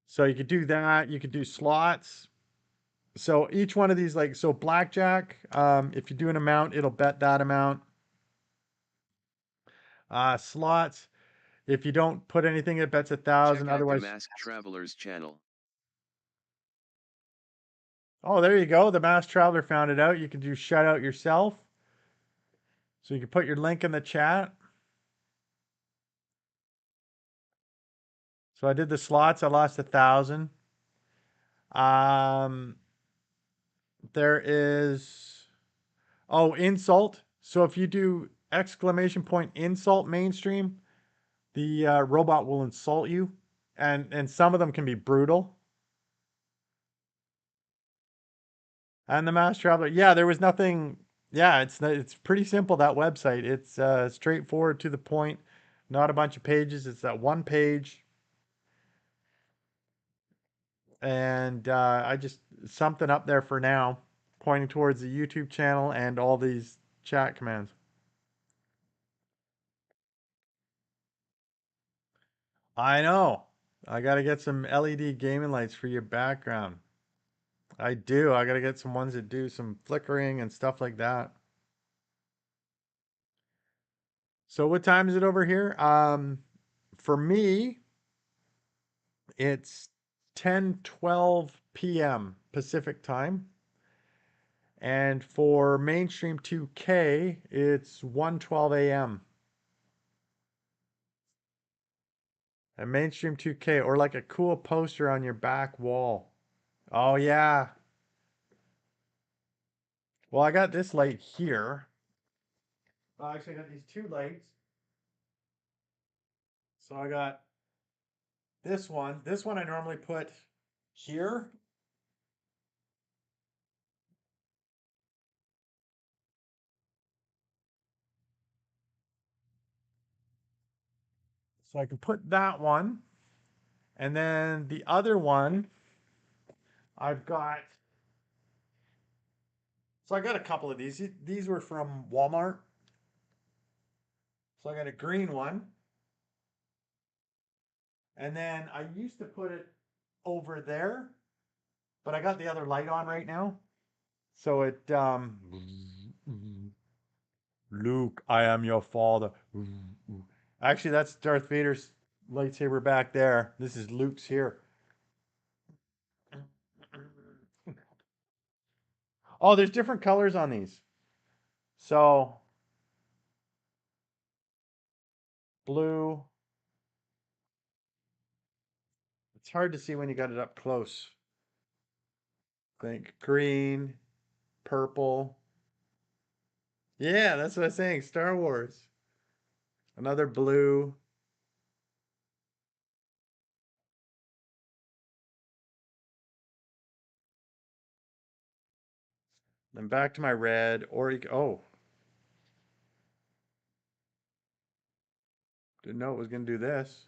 So you could do that. You could do slots. So each one of these, like, so blackjack, if you do an amount, it'll bet that amount. Slots, if you don't put anything, it bets 1,000. Check out the Otherwise, Masked Travelers channel. oh, there you go. The Mass Traveler found it out. You can do shut out yourself. So you can put your link in the chat. So I did the slots. I lost 1,000. Um, there is, oh, insult. So if you do exclamation point insult mainstream, the robot will insult you, and some of them can be brutal. And the Mass Traveler, yeah, there was nothing. Yeah, it's pretty simple, that website. It's straightforward, to the point. Not a bunch of pages. It's that one page, and I just something up there for now, pointing towards the YouTube channel and all these chat commands. I know. I got to get some LED gaming lights for your background. I do. I got to get some ones that do some flickering and stuff like that. So what time is it over here? For me, it's 10:12 p.m. Pacific time. And for mainstream 2K, it's 1:12 a.m. And mainstream 2K, or like a cool poster on your back wall. Oh yeah. Well, I got this light here. Well, actually, I got these two lights. So I got this one. This one I normally put here. So I can put that one. And then the other one, I've got. So I got a couple of these. These were from Walmart. So I got a green one. And then I used to put it over there, but I got the other light on right now. So it Luke, I am your father. Actually, that's Darth Vader's lightsaber back there. This is Luke's here. Oh, there's different colors on these. So blue. It's hard to see when you got it up close. Think green, purple. Yeah, that's what I'm saying. Star Wars. Another blue. Then back to my red. Or oh, didn't know it was gonna do this.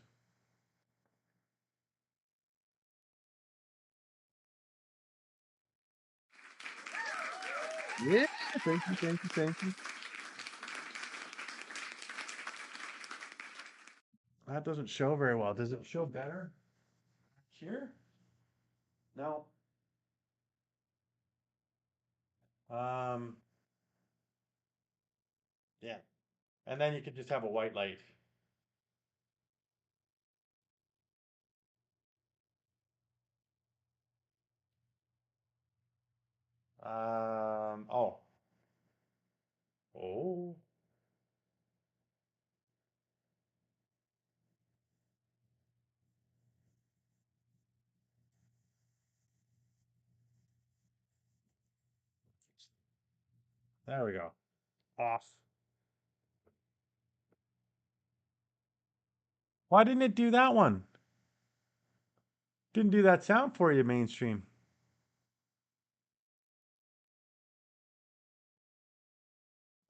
Yeah, thank you, thank you, thank you. That doesn't show very well. Does it show better here? No. Um, yeah. And then you could just have a white light. Oh. Oh. There we go. Off. Why didn't it do that one? Didn't do that sound for you, mainstream.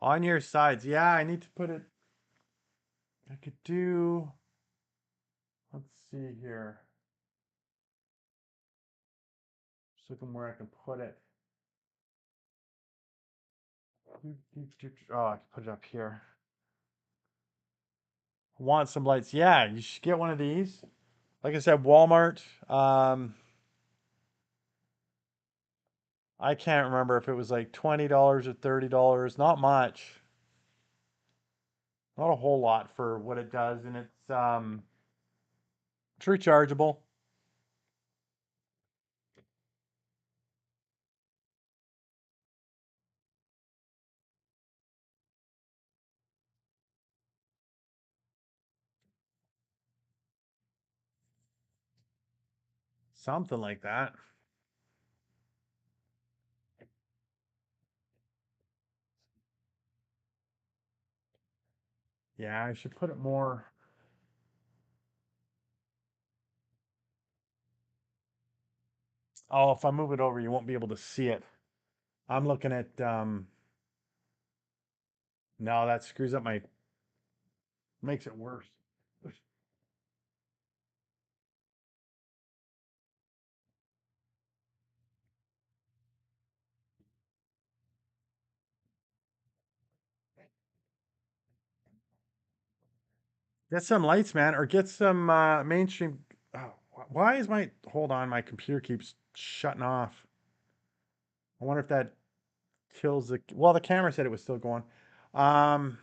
On your sides. Yeah, I need to put it. I could do. Let's see here. Just looking where I can put it. Oh, I can put it up here. Want some lights? Yeah, you should get one of these. Like I said, Walmart. I can't remember if it was like $20 or $30. Not much. Not a whole lot for what it does, and it's rechargeable. Something like that. Yeah, I should put it more. Oh, if I move it over, you won't be able to see it. I'm looking at no, that screws up my makes it worse. Get some lights, man, or get some mainstream. Oh, why is my hold on? My computer keeps shutting off. I wonder if that kills the. Well, the camera said it was still going. Um,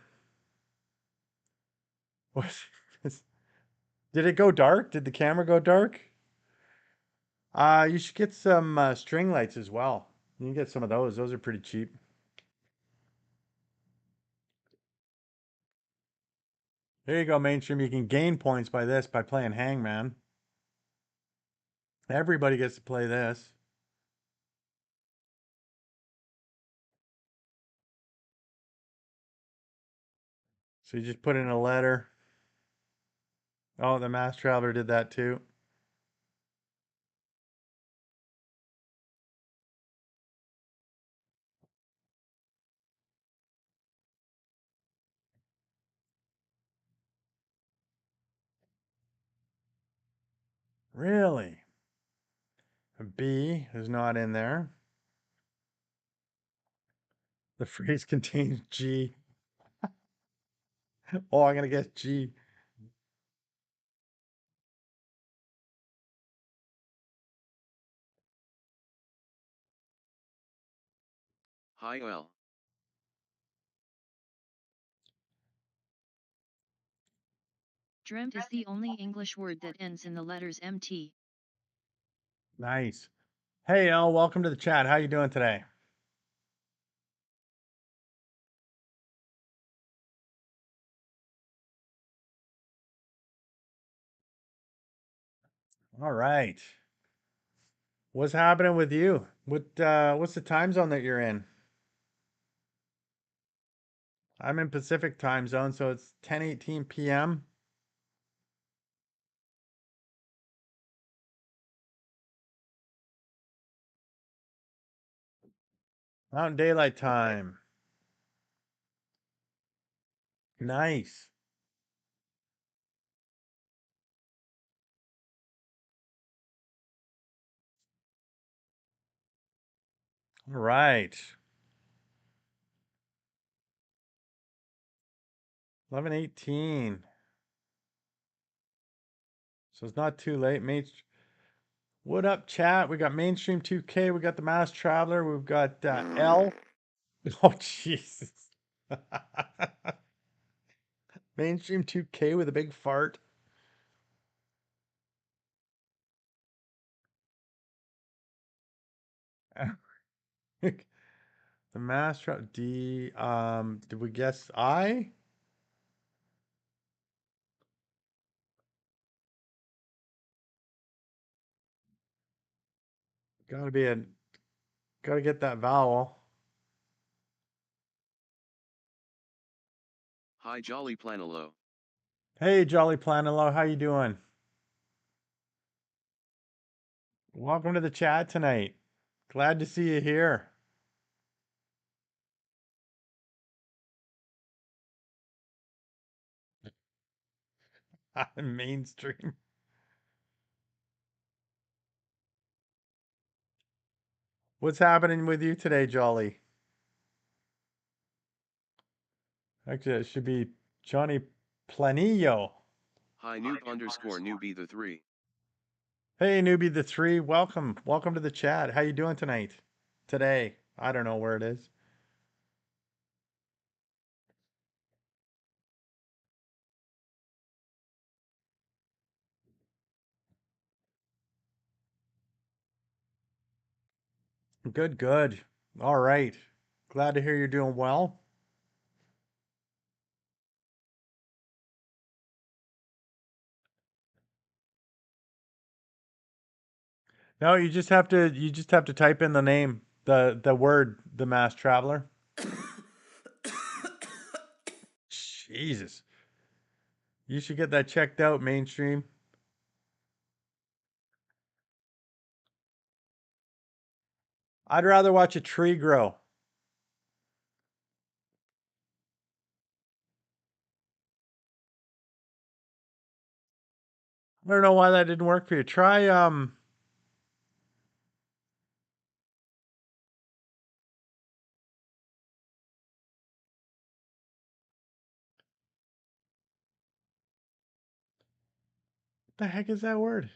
did it go dark? Did the camera go dark? You should get some string lights as well. You can get some of those. Those are pretty cheap. There you go, mainstream. You can gain points by this by playing Hangman. Everybody gets to play this. So you just put in a letter. Oh, the Mass Traveler did that too. Really? A B is not in there. The phrase contains G. Oh, I'm gonna guess G. Hi well. Dreamt is the only English word that ends in the letters MT. Nice. Hey, El, welcome to the chat. How you doing today? All right. What's happening with you? What's the time zone that you're in? I'm in Pacific time zone, so it's 10:18 p.m. Mountain Daylight Time. Nice. All right. 11:18. So it's not too late. What up, chat? We got Mainstream 2K. We got the Mass Traveler. We've got L. Oh, Jesus. Mainstream 2K with a big fart. The Mass Traveler. D. Did we guess I? Gotta be a. Gotta get that vowel. Hi Jolly Planelo. Hey, Jolly Planelo, how you doing? Welcome to the chat tonight. Glad to see you here. Mainstream. What's happening with you today, Jolly? Actually, it should be Johnny Planillo. Hi noob underscore newbie the 3. Hey, newbie the 3, welcome. Welcome to the chat. How you doing tonight? Today. I don't know where it is. Good, good. All right. Glad to hear you're doing well. No, you just have to type in the name, the word, the Mass Traveler. Jesus. You should get that checked out, Mainstream. I'd rather watch a tree grow. I don't know why that didn't work for you. Try what the heck is that word?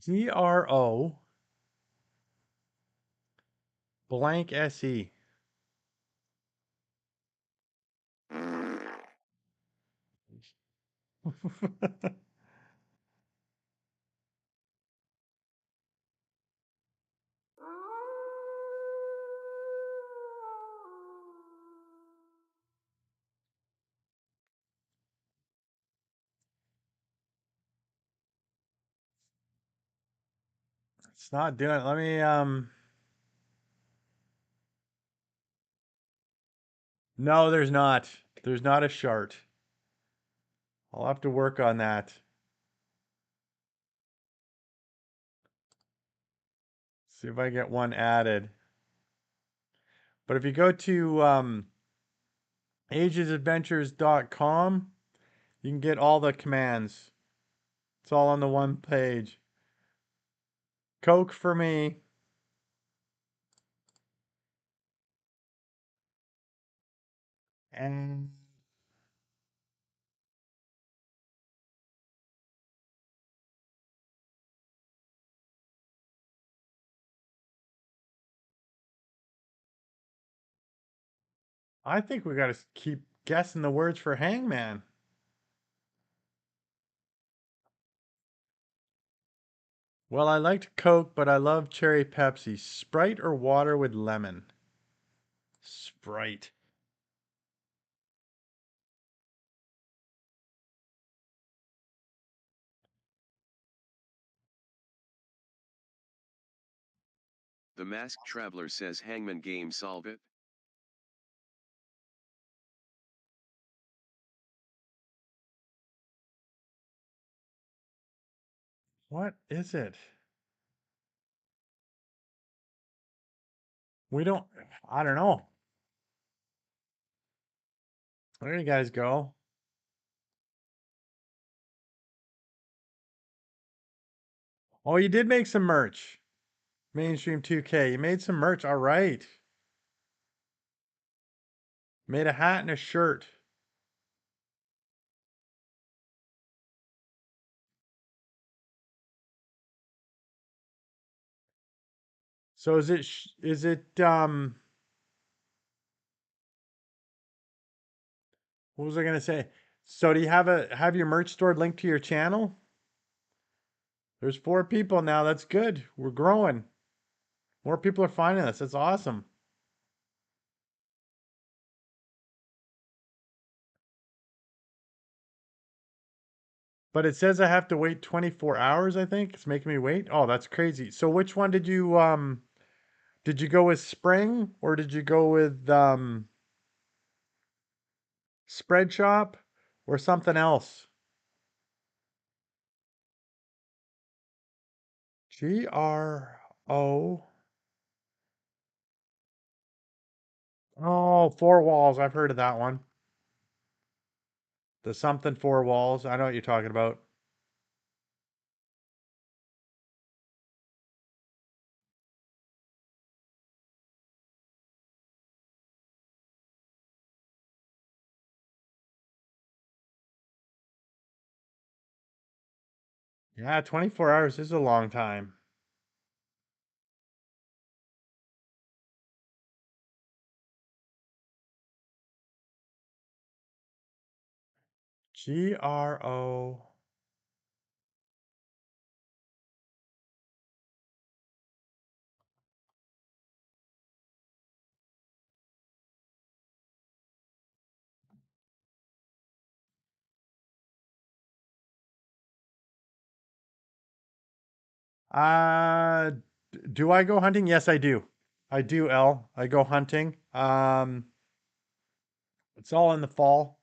GRO blank SE. It's not doing it. Let me no, there's not. There's not a chart. I'll have to work on that. See if I get one added. But if you go to agesadventures.com, you can get all the commands. It's all on the one page. Coke for me. And I think we got to keep guessing the words for hangman. Well, I liked Coke, but I love cherry Pepsi. Sprite or water with lemon? Sprite. The masked traveler says hangman game solve it. What is it? We don't, I don't know. There you guys go. Oh, you did make some merch. Mainstream 2K. You made some merch. All right. Made a hat and a shirt. So is it what was I gonna say? So do you have your merch store linked to your channel? There's 4 people now. That's good. We're growing. More people are finding us. That's awesome. But it says I have to wait 24 hours, I think. It's making me wait. Oh, that's crazy. So which one did you go with spring or did you go with spread shop or something else? GRO. Oh, four walls. I've heard of that one. The something four walls. I know what you're talking about. Yeah, 24 hours is a long time. GRO. Uh, do I go hunting? Yes, I do. I do, L. I go hunting. It's all in the fall.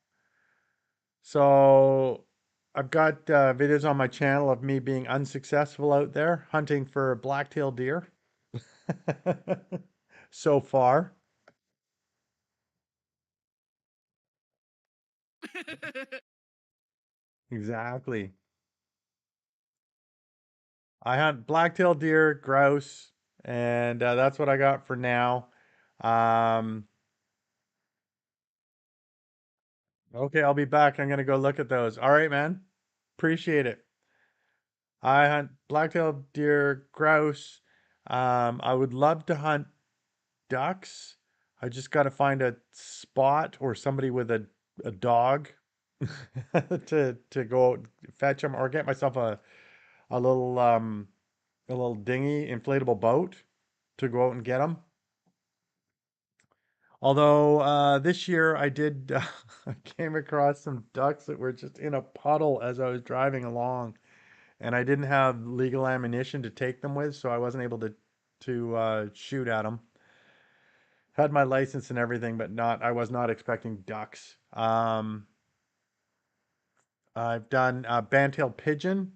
So I've got videos on my channel of me being unsuccessful out there hunting for black-tailed deer so far. Exactly. I hunt black-tailed deer, grouse, and that's what I got for now. Um, okay, I'll be back. I'm gonna go look at those. All right, man. Appreciate it. I hunt black-tailed deer, grouse. I would love to hunt ducks. I just got to find a spot or somebody with a dog to go out, fetch them or get myself a little a little dinghy inflatable boat to go out and get them. Although this year I did I came across some ducks that were just in a puddle as I was driving along, and I didn't have legal ammunition to take them with, so I wasn't able to shoot at them. Had my license and everything, but not I was not expecting ducks. I've done band-tailed pigeon,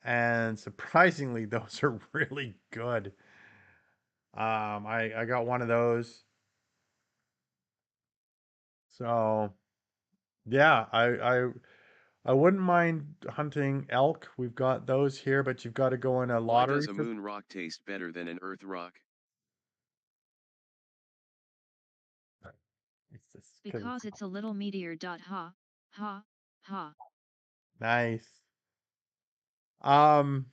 and surprisingly, those are really good. I got one of those, so yeah, I wouldn't mind hunting elk. We've got those here, but you've got to go in a Why lottery does a for. moon rock taste better than an earth rock? It's just because it's Because it's a little meteor. Ha, ha, ha. nice. Um,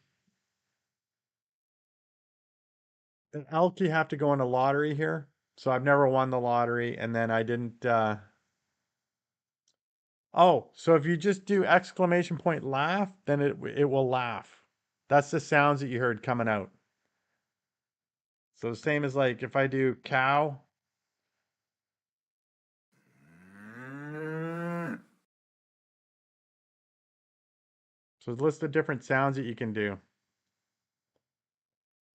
an elk you have to go in a lottery here. So I've never won the lottery, and then I didn't. Oh, so if you just do exclamation point laugh, then it will laugh. That's the sounds that you heard coming out. So the same as like if I do cow. So list the different sounds that you can do.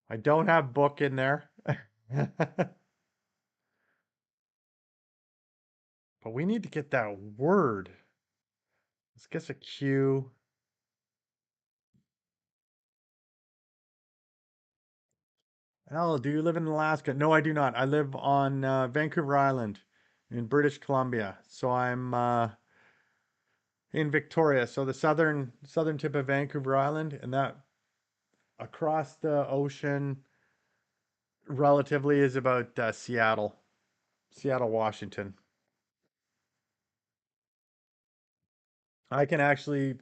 I don't have book in there. But we need to get that word. Let's get a Q. Oh, do you live in Alaska? No, I do not. I live on Vancouver Island in British Columbia. So I'm in Victoria, so the southern tip of Vancouver Island, and that across the ocean relatively is about Seattle, Washington. I can actually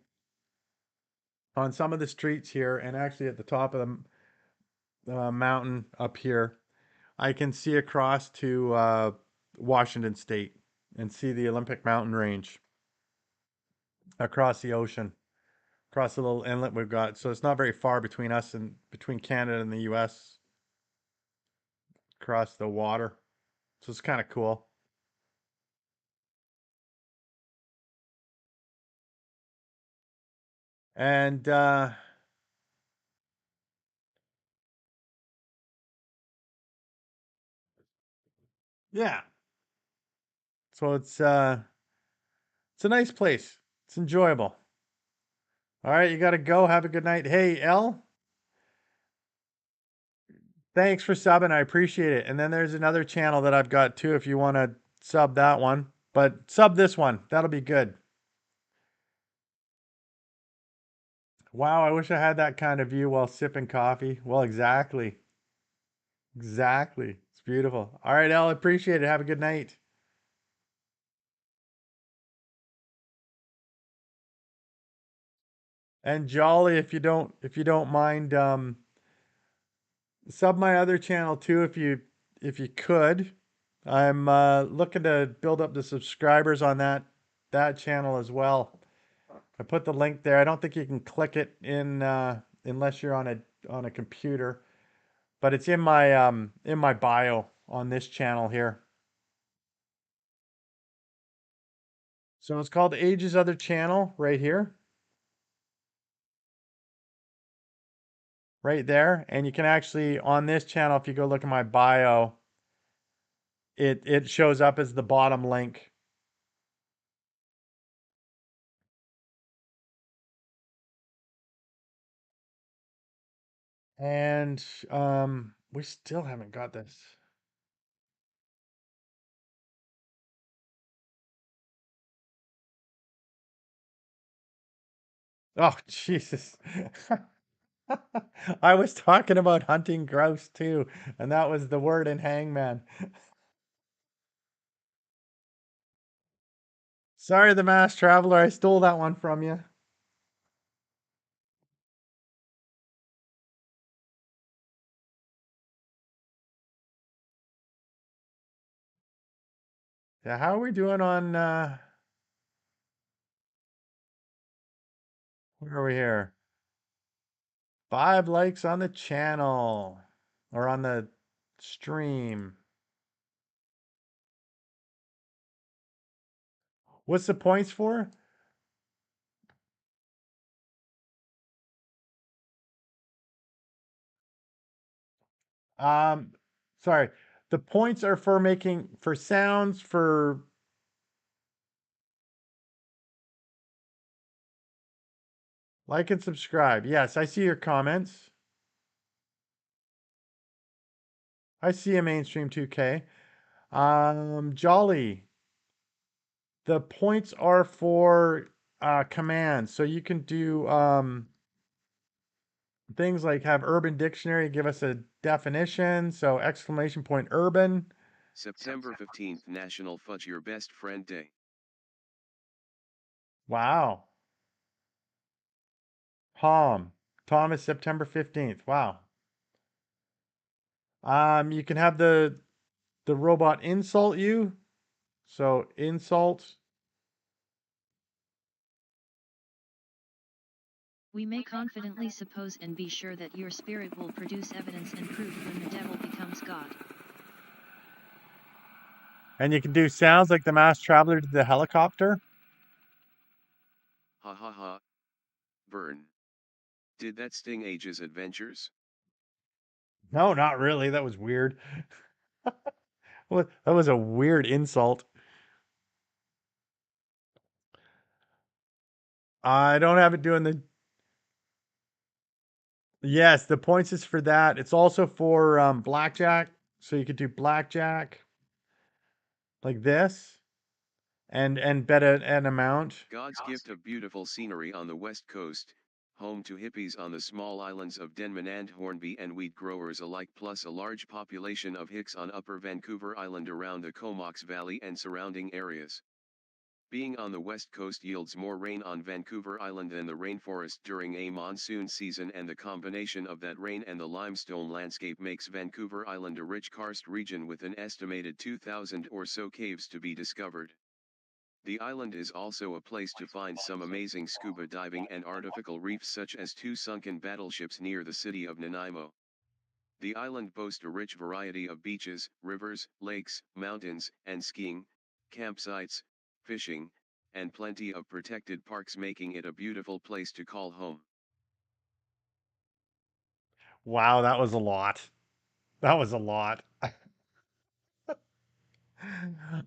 on some of the streets here, and actually at the top of the mountain up here, I can see across to Washington State and see the Olympic Mountain Range across the ocean, across the little inlet we've got. So it's not very far between us and between Canada and the U.S. across the water. So it's kind of cool. And yeah, so it's a nice place. It's enjoyable. All right, you got to go. Have a good night. Hey, L, thanks for subbing. I appreciate it. And then there's another channel that I've got too if you want to sub that one. But sub this one. That'll be good. Wow, I wish I had that kind of view while sipping coffee. Well, exactly. Exactly. It's beautiful. All right, L, appreciate it. Have a good night. And Jolly, if you don't mind sub my other channel too if you could. I'm looking to build up the subscribers on that channel as well. I put the link there. I don't think you can click it in unless you're on a computer, but it's in my bio on this channel here. So it's called Age's Other Channel right here, right there, and you can actually on this channel if you go look at my bio, it shows up as the bottom link. And we still haven't got this. Oh, Jesus. I was talking about hunting grouse too, and that was the word in Hangman. Sorry, the mass traveler, I stole that one from you. Yeah, how are we doing on where are we here? 5 likes on the channel or on the stream. What's the points for? Um, sorry. The points are for making for sounds for like and subscribe. Yes, I see your comments. I see a mainstream 2K. Jolly. The points are for commands. So you can do things like have Urban Dictionary give us a definition. So exclamation point urban. September 15th National Fudge Your Best Friend Day. Wow. Tom. Tom is September 15th. Wow. You can have the the robot insult you? So insult. We may confidently suppose and be sure that your spirit will produce evidence and proof when the devil becomes God. And you can do sounds like the mass traveler did the helicopter. Ha ha ha. Vern. Did that sting age's adventures? No, not really. That was weird. That was a weird insult. I don't have it doing the. Yes, the points is for that. It's also for blackjack. So you could do blackjack like this and bet an amount. God's gift of beautiful scenery on the west coast, home to hippies on the small islands of Denman and Hornby and wheat growers alike, plus a large population of Hicks on Upper Vancouver Island around the Comox Valley and surrounding areas. Being on the west coast yields more rain on Vancouver Island than the rainforest during a monsoon season, and the combination of that rain and the limestone landscape makes Vancouver Island a rich karst region with an estimated 2,000 or so caves to be discovered. The island is also a place to find some amazing scuba diving and artificial reefs, such as two sunken battleships near the city of Nanaimo. The island boasts a rich variety of beaches, rivers, lakes, mountains, and skiing, campsites, fishing, and plenty of protected parks, making it a beautiful place to call home. Wow, that was a lot. That was a lot.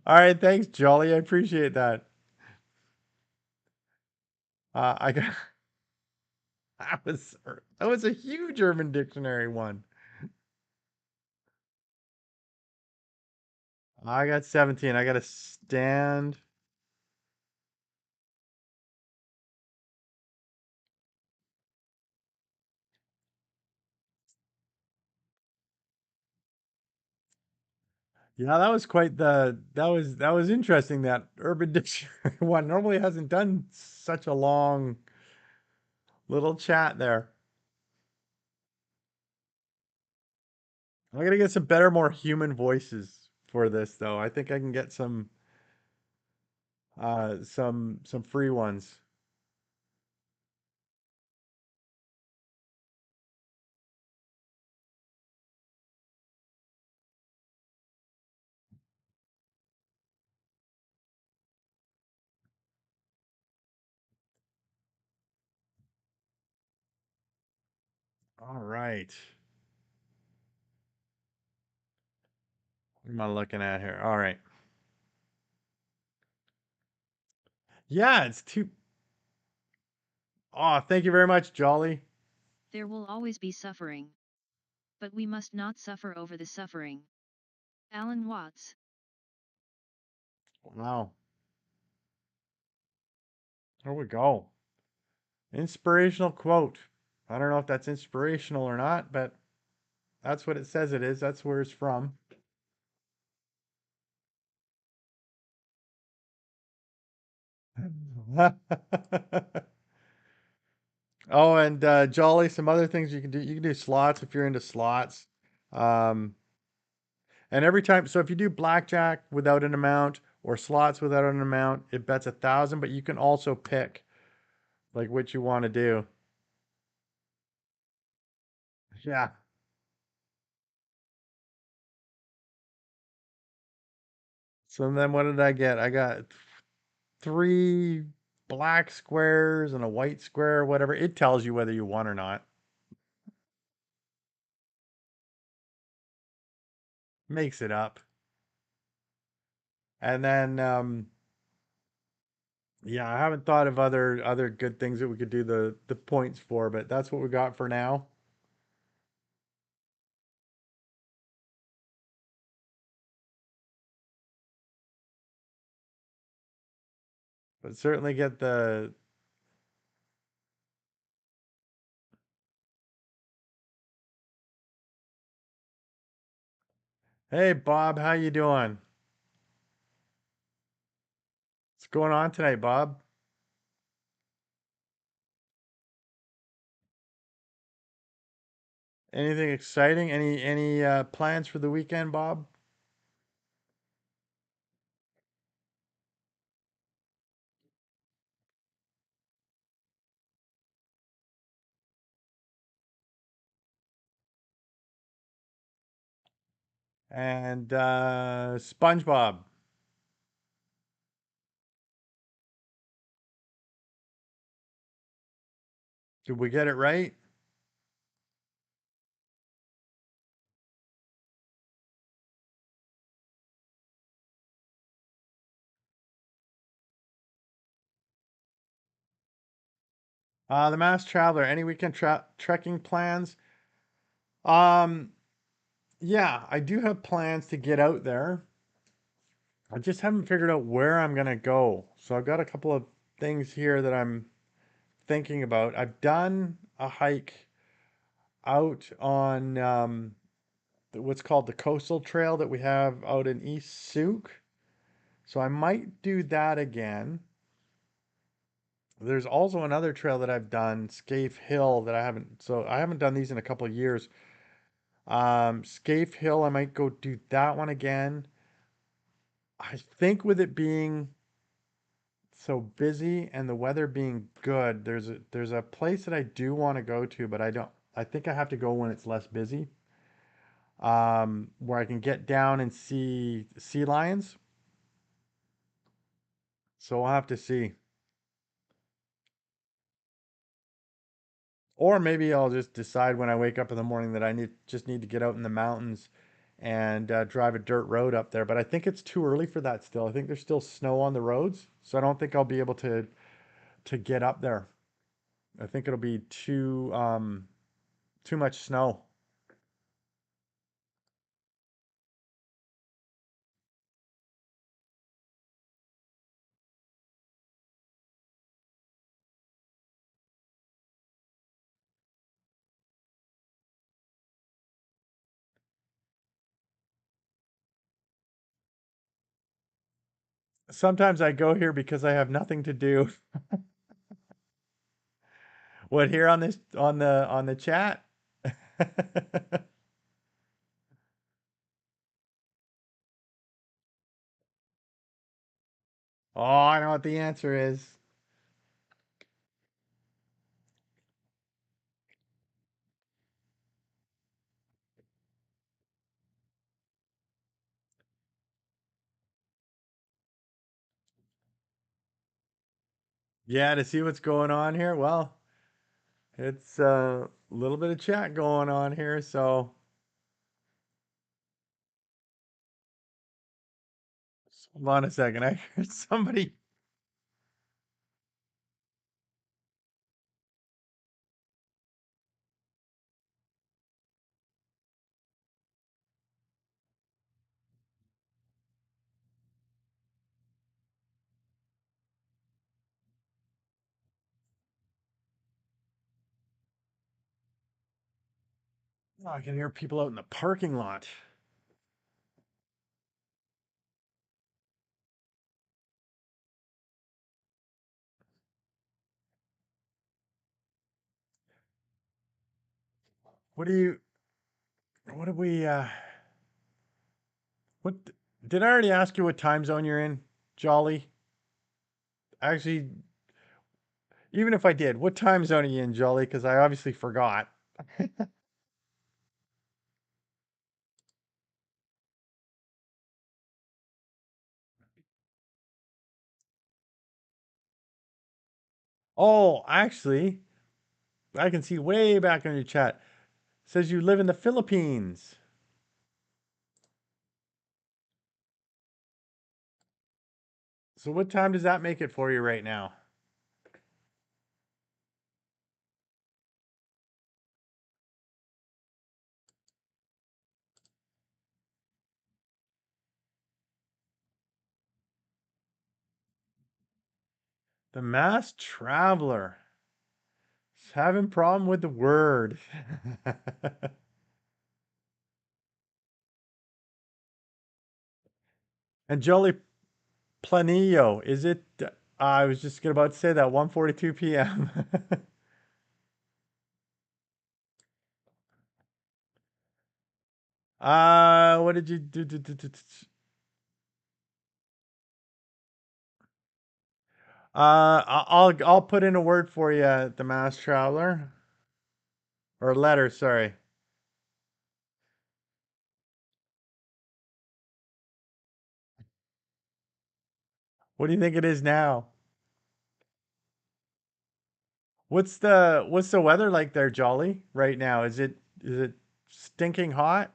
All right, thanks, Jolly. I appreciate that. I got that was a huge Urban Dictionary one. I got 17. I got to stand. Yeah, that was quite the that was interesting, that Urban Dictionary one. Normally hasn't done such a long little chat there. I gotta get some better, more human voices for this though. I think I can get some free ones. All right. What am I looking at here? All right. Yeah, it's too. Oh, thank you very much, Jolly. There will always be suffering. But we must not suffer over the suffering. Alan Watts. Wow. There we go. Inspirational quote. I don't know if that's inspirational or not, but that's what it says it is. That's where it's from. Oh, and Jolly, some other things you can do. You can do slots if you're into slots. Um, and every time, so if you do blackjack without an amount or slots without an amount, it bets 1,000. But you can also pick like what you want to do. Yeah. So then what did I get? I got three black squares and a white square, whatever. It tells you whether you won or not. Makes it up. And then yeah, I haven't thought of other good things that we could do the points for, but that's what we got for now. But certainly get the. Hey Bob, how you doing? What's going on tonight, Bob? Anything exciting? Any plans for the weekend, Bob? And SpongeBob. Did we get it right? The Mass Traveler. Any weekend trekking plans? Um, yeah, I do have plans to get out there. I just haven't figured out where I'm gonna go. So I've got a couple of things here that I'm thinking about. I've done a hike out on what's called the coastal trail that we have out in East Souk. So I might do that again. There's also another trail that I've done, Scaife Hill, that I haven't. So I haven't done these in a couple of years. Scaife Hill, I might go do that one again. I think with it being so busy and the weather being good, there's a place that I do want to go to, but I don't. I think I have to go when it's less busy. Where I can get down and see sea lions. So I'll have to see. Or maybe I'll just decide when I wake up in the morning that I need to get out in the mountains and drive a dirt road up there. But I think it's too early for that still. I think there's still snow on the roads, so I don't think I'll be able to get up there. I think it'll be too much snow. Sometimes I go here because I have nothing to do. What here on this on the chat? Oh, I know what the answer is. Yeah, to see what's going on here. Well, it's a little bit of chat going on here, so hold on a second. I heard somebody. Oh, I can hear people out in the parking lot. What do you? What do we? What did I already ask you what time zone you're in, Jolly? Actually, even if I did, what time zone are you in, Jolly? Because I obviously forgot. Oh, actually, I can see way back on your chat. It says you live in the Philippines. So what time does that make it for you right now? The Mass Traveler. Is having problem with the word. And Jolly Planillo, is it? I was just about to say that 1:42 p.m. What did you do? I'll put in a word for you, the Mass Traveler, or a letter. Sorry. What do you think it is now? What's the weather like there, Jolly, right now? Is it stinking hot?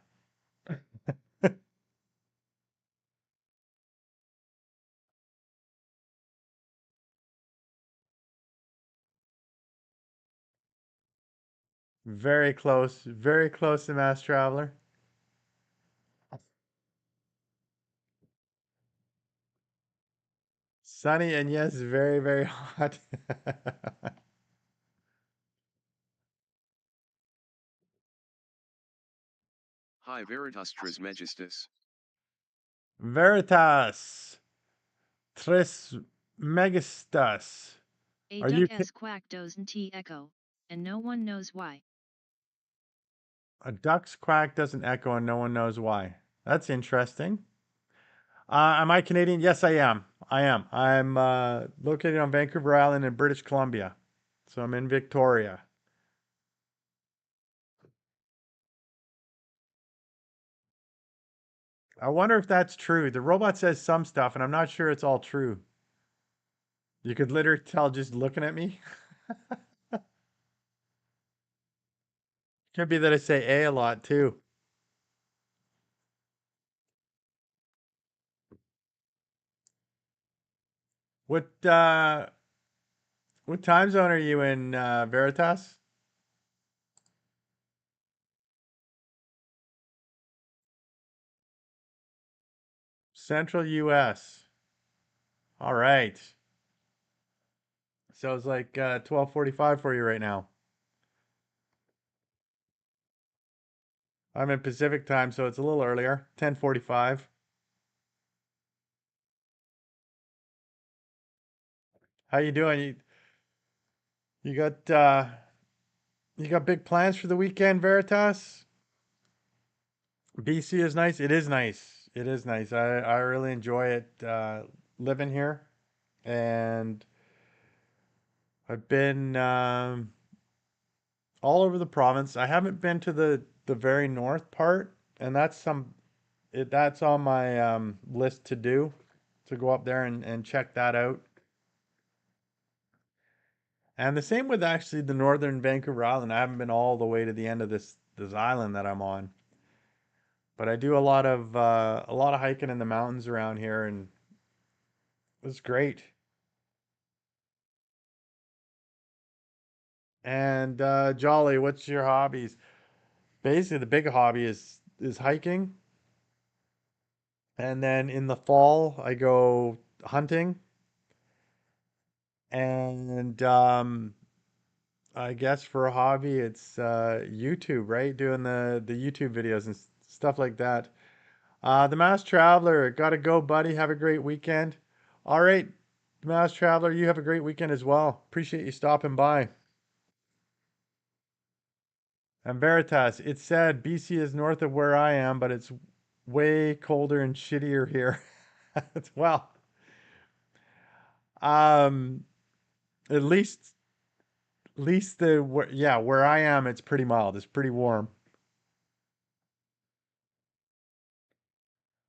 Very close to Mass Traveler. Sunny and yes, very, very hot. Hi Veritas Trismegistus. Veritas Tris Megistus. A Are duck you s quack doesn't echo, and no one knows why. a duck's quack doesn't echo and no one knows why? That's interesting. Am I Canadian? Yes, I am. I am. I'm located on Vancouver Island in British Columbia. So I'm in Victoria. I wonder if that's true. The robot says some stuff, and I'm not sure it's all true. You could literally tell just looking at me. Could be that I say a lot too. What time zone are you in, Veritas? Central US. All right. So it's like 12:45 for you right now. I'm in Pacific time, so it's a little earlier, 10:45. How you doing? You got you got big plans for the weekend, Veritas? BC is nice. It is nice. It is nice. I really enjoy it living here, and I've been all over the province. I haven't been to the very north part, and that's on my list to do, to go up there and check that out. And the same with actually the northern Vancouver Island. I haven't been all the way to the end of this island that I'm on, but I do a lot of hiking in the mountains around here, and it's great. And Jolly, what's your hobbies? Basically, the big hobby is hiking, and then in the fall I go hunting, and I guess for a hobby it's YouTube, right? Doing the YouTube videos and stuff like that. The Mass Traveler, gotta go, buddy. Have a great weekend. All right, Mass Traveler, you have a great weekend as well. Appreciate you stopping by. And Veritas, it said BC is north of where I am, but it's way colder and shittier here. Well, um, at least yeah, where I am, it's pretty mild. It's pretty warm.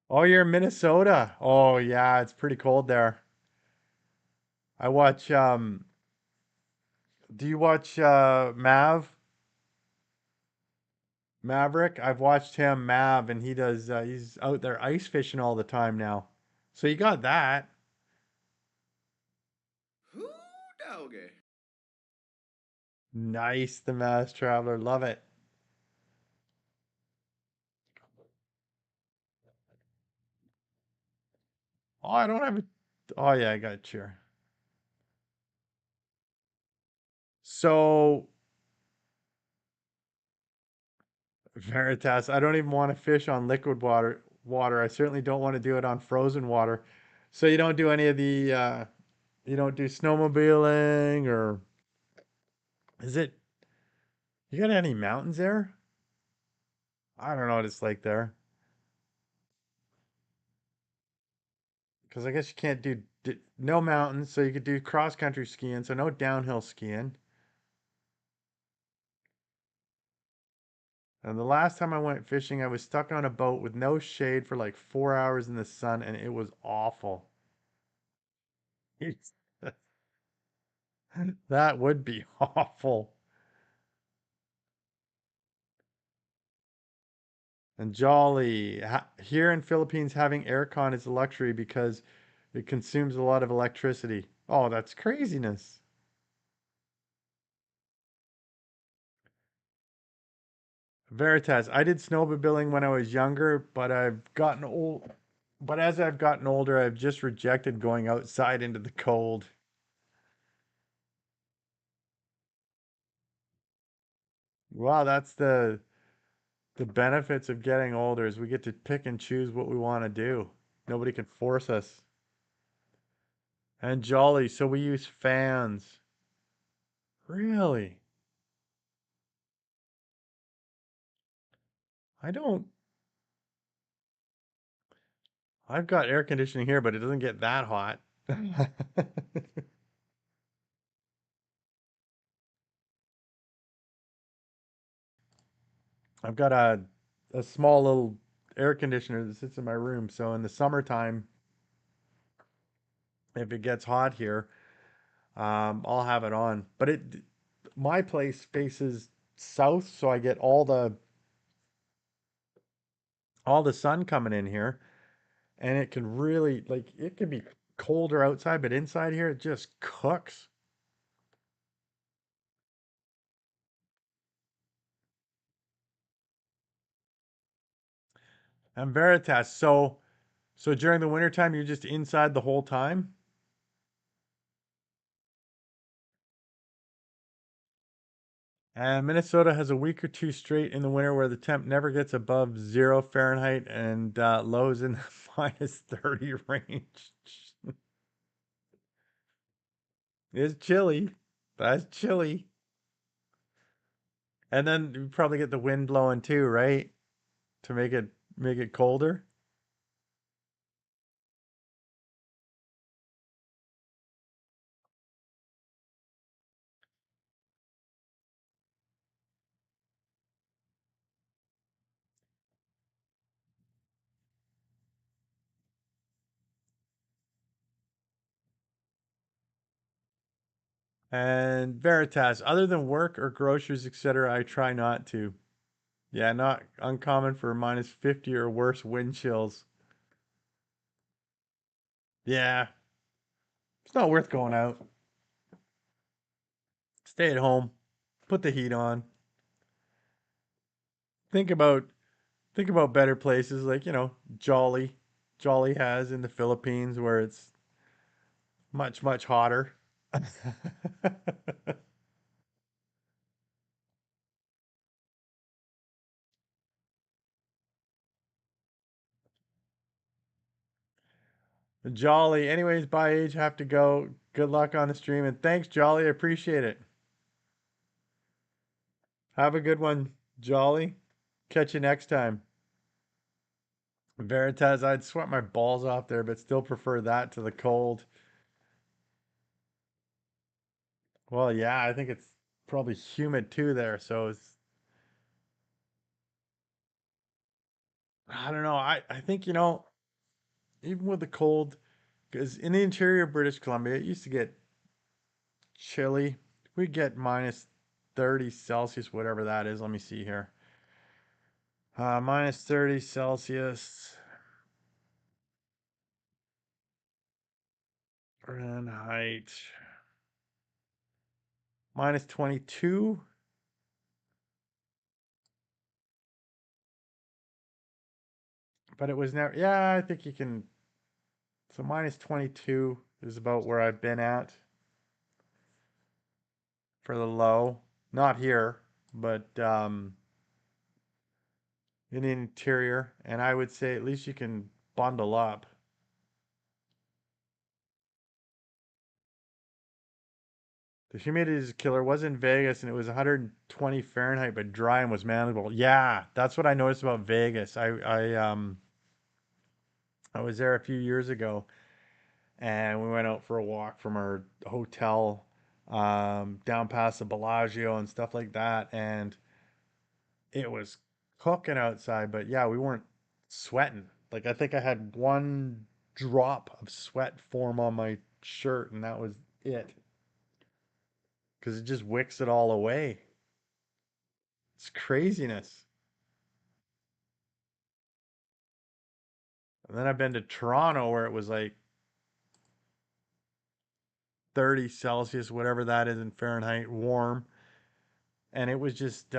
Oh, you're in Minnesota. Oh yeah, it's pretty cold there. I watch do you watch Maverick? I've watched him Mav, and he's out there ice fishing all the time now. So you got that. Who doggy? Nice, the Mass Traveler. Love it. Oh, I don't have a. Oh yeah, I got a chair. So Veritas, I don't even want to fish on liquid water. I certainly don't want to do it on frozen water. So you don't do any of the you don't do snowmobiling, or is it you got any mountains there? I don't know what it's like there. Because I guess you can't do no mountains, so you could do cross country skiing, so no downhill skiing. And the last time I went fishing, I was stuck on a boat with no shade for like 4 hours in the sun, and it was awful. That would be awful. And jolly. Here in Philippines, having aircon is a luxury because it consumes a lot of electricity. Oh, that's craziness. Veritas. I did snowmobiling when I was younger, but I've gotten old. But as I've gotten older, I've just rejected going outside into the cold. Wow, that's the benefits of getting older is we get to pick and choose what we want to do. Nobody can force us. And jolly, so we use fans. Really? I don't. I've got air conditioning here, but it doesn't get that hot. I've got a small little air conditioner that sits in my room. So in the summertime, if it gets hot here, I'll have it on. But my place faces south, so I get all the sun coming in here, and it can really like it can be colder outside, but inside here it just cooks. And Veritas, so during the wintertime you're just inside the whole time? And Minnesota has a week or two straight in the winter where the temp never gets above 0 Fahrenheit and lows in the -30 range. It's chilly. That's chilly. And then you probably get the wind blowing too, right? To make it colder. And Veritas, other than work or groceries, etc., I try not to. Yeah, not uncommon for -50 or worse wind chills. Yeah, it's not worth going out. Stay at home. Put the heat on. Think about think about better places like, Jolly. Jolly has in the Philippines where it's much, much hotter. Jolly. Anyways, by age, have to go. Good luck on the stream. And thanks, Jolly. I appreciate it. Have a good one, Jolly. Catch you next time. Veritas, I'd sweat my balls off there, but still prefer that to the cold. Well, yeah, I think it's probably humid too there. So I don't know. I think, even with the cold, because in the interior of British Columbia, it used to get chilly. We get -30 Celsius, whatever that is. Let me see here. -30 Celsius, Fahrenheit, -22. But it was never, yeah, I think you can. So -22 is about where I've been at for the low. Not here, but in the interior. And I would say at least you can bundle up. The humidity is a killer. Was in Vegas and it was 120 Fahrenheit, but dry and was manageable. Yeah, that's what I noticed about Vegas. I was there a few years ago, and we went out for a walk from our hotel down past the Bellagio and stuff like that, and it was cooking outside. But yeah, we weren't sweating. Like I think I had one drop of sweat form on my shirt, and that was it. Because it just wicks it all away. It's craziness. And then I've been to Toronto where it was like 30 Celsius, whatever that is in Fahrenheit, warm. And it was just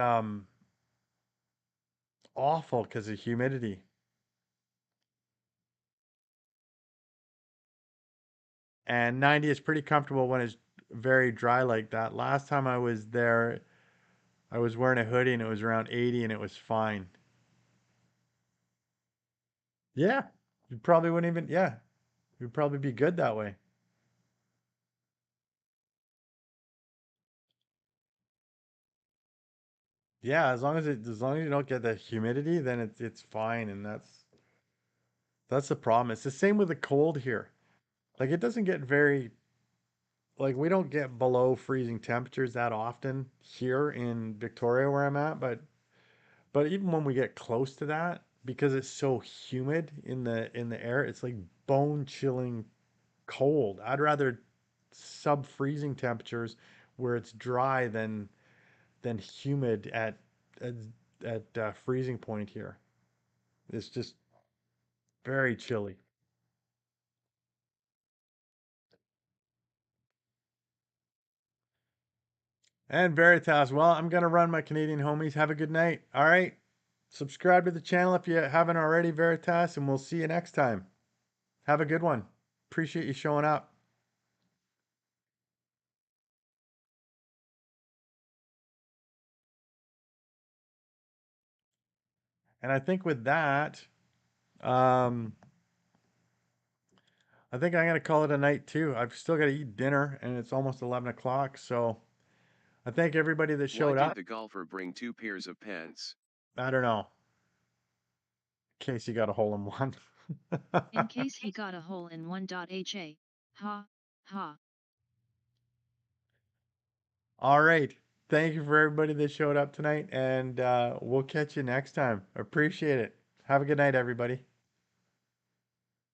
awful because of humidity. And 90 is pretty comfortable when it's very dry like that. Last time I was there, I was wearing a hoodie and it was around 80 and it was fine. Yeah, you probably wouldn't even, yeah, you'd probably be good that way. Yeah, as long as you don't get the humidity, then it's fine, and that's the problem. It's the same with the cold here. Like it doesn't get very like we don't get below freezing temperatures that often here in Victoria where I'm at, but even when we get close to that, because it's so humid in the air, it's like bone chilling cold. I'd rather sub freezing temperatures where it's dry than humid at, at freezing point here. It's just very chilly. And Veritas, well, I'm gonna run, my Canadian homies. Have a good night. All right. Subscribe to the channel if you haven't already, Veritas, and we'll see you next time. Have a good one. Appreciate you showing up. And I think with that, um, I think I'm gonna call it a night too. I've still got to eat dinner, and it's almost 11 o'clock. So I thank everybody that Why showed did up. the golfer bring 2 pairs of pants? I don't know, in case you got a hole in one. In case he got a hole in one. Ha, ha. All right. Thank you for everybody that showed up tonight, and we'll catch you next time. Appreciate it. Have a good night, everybody.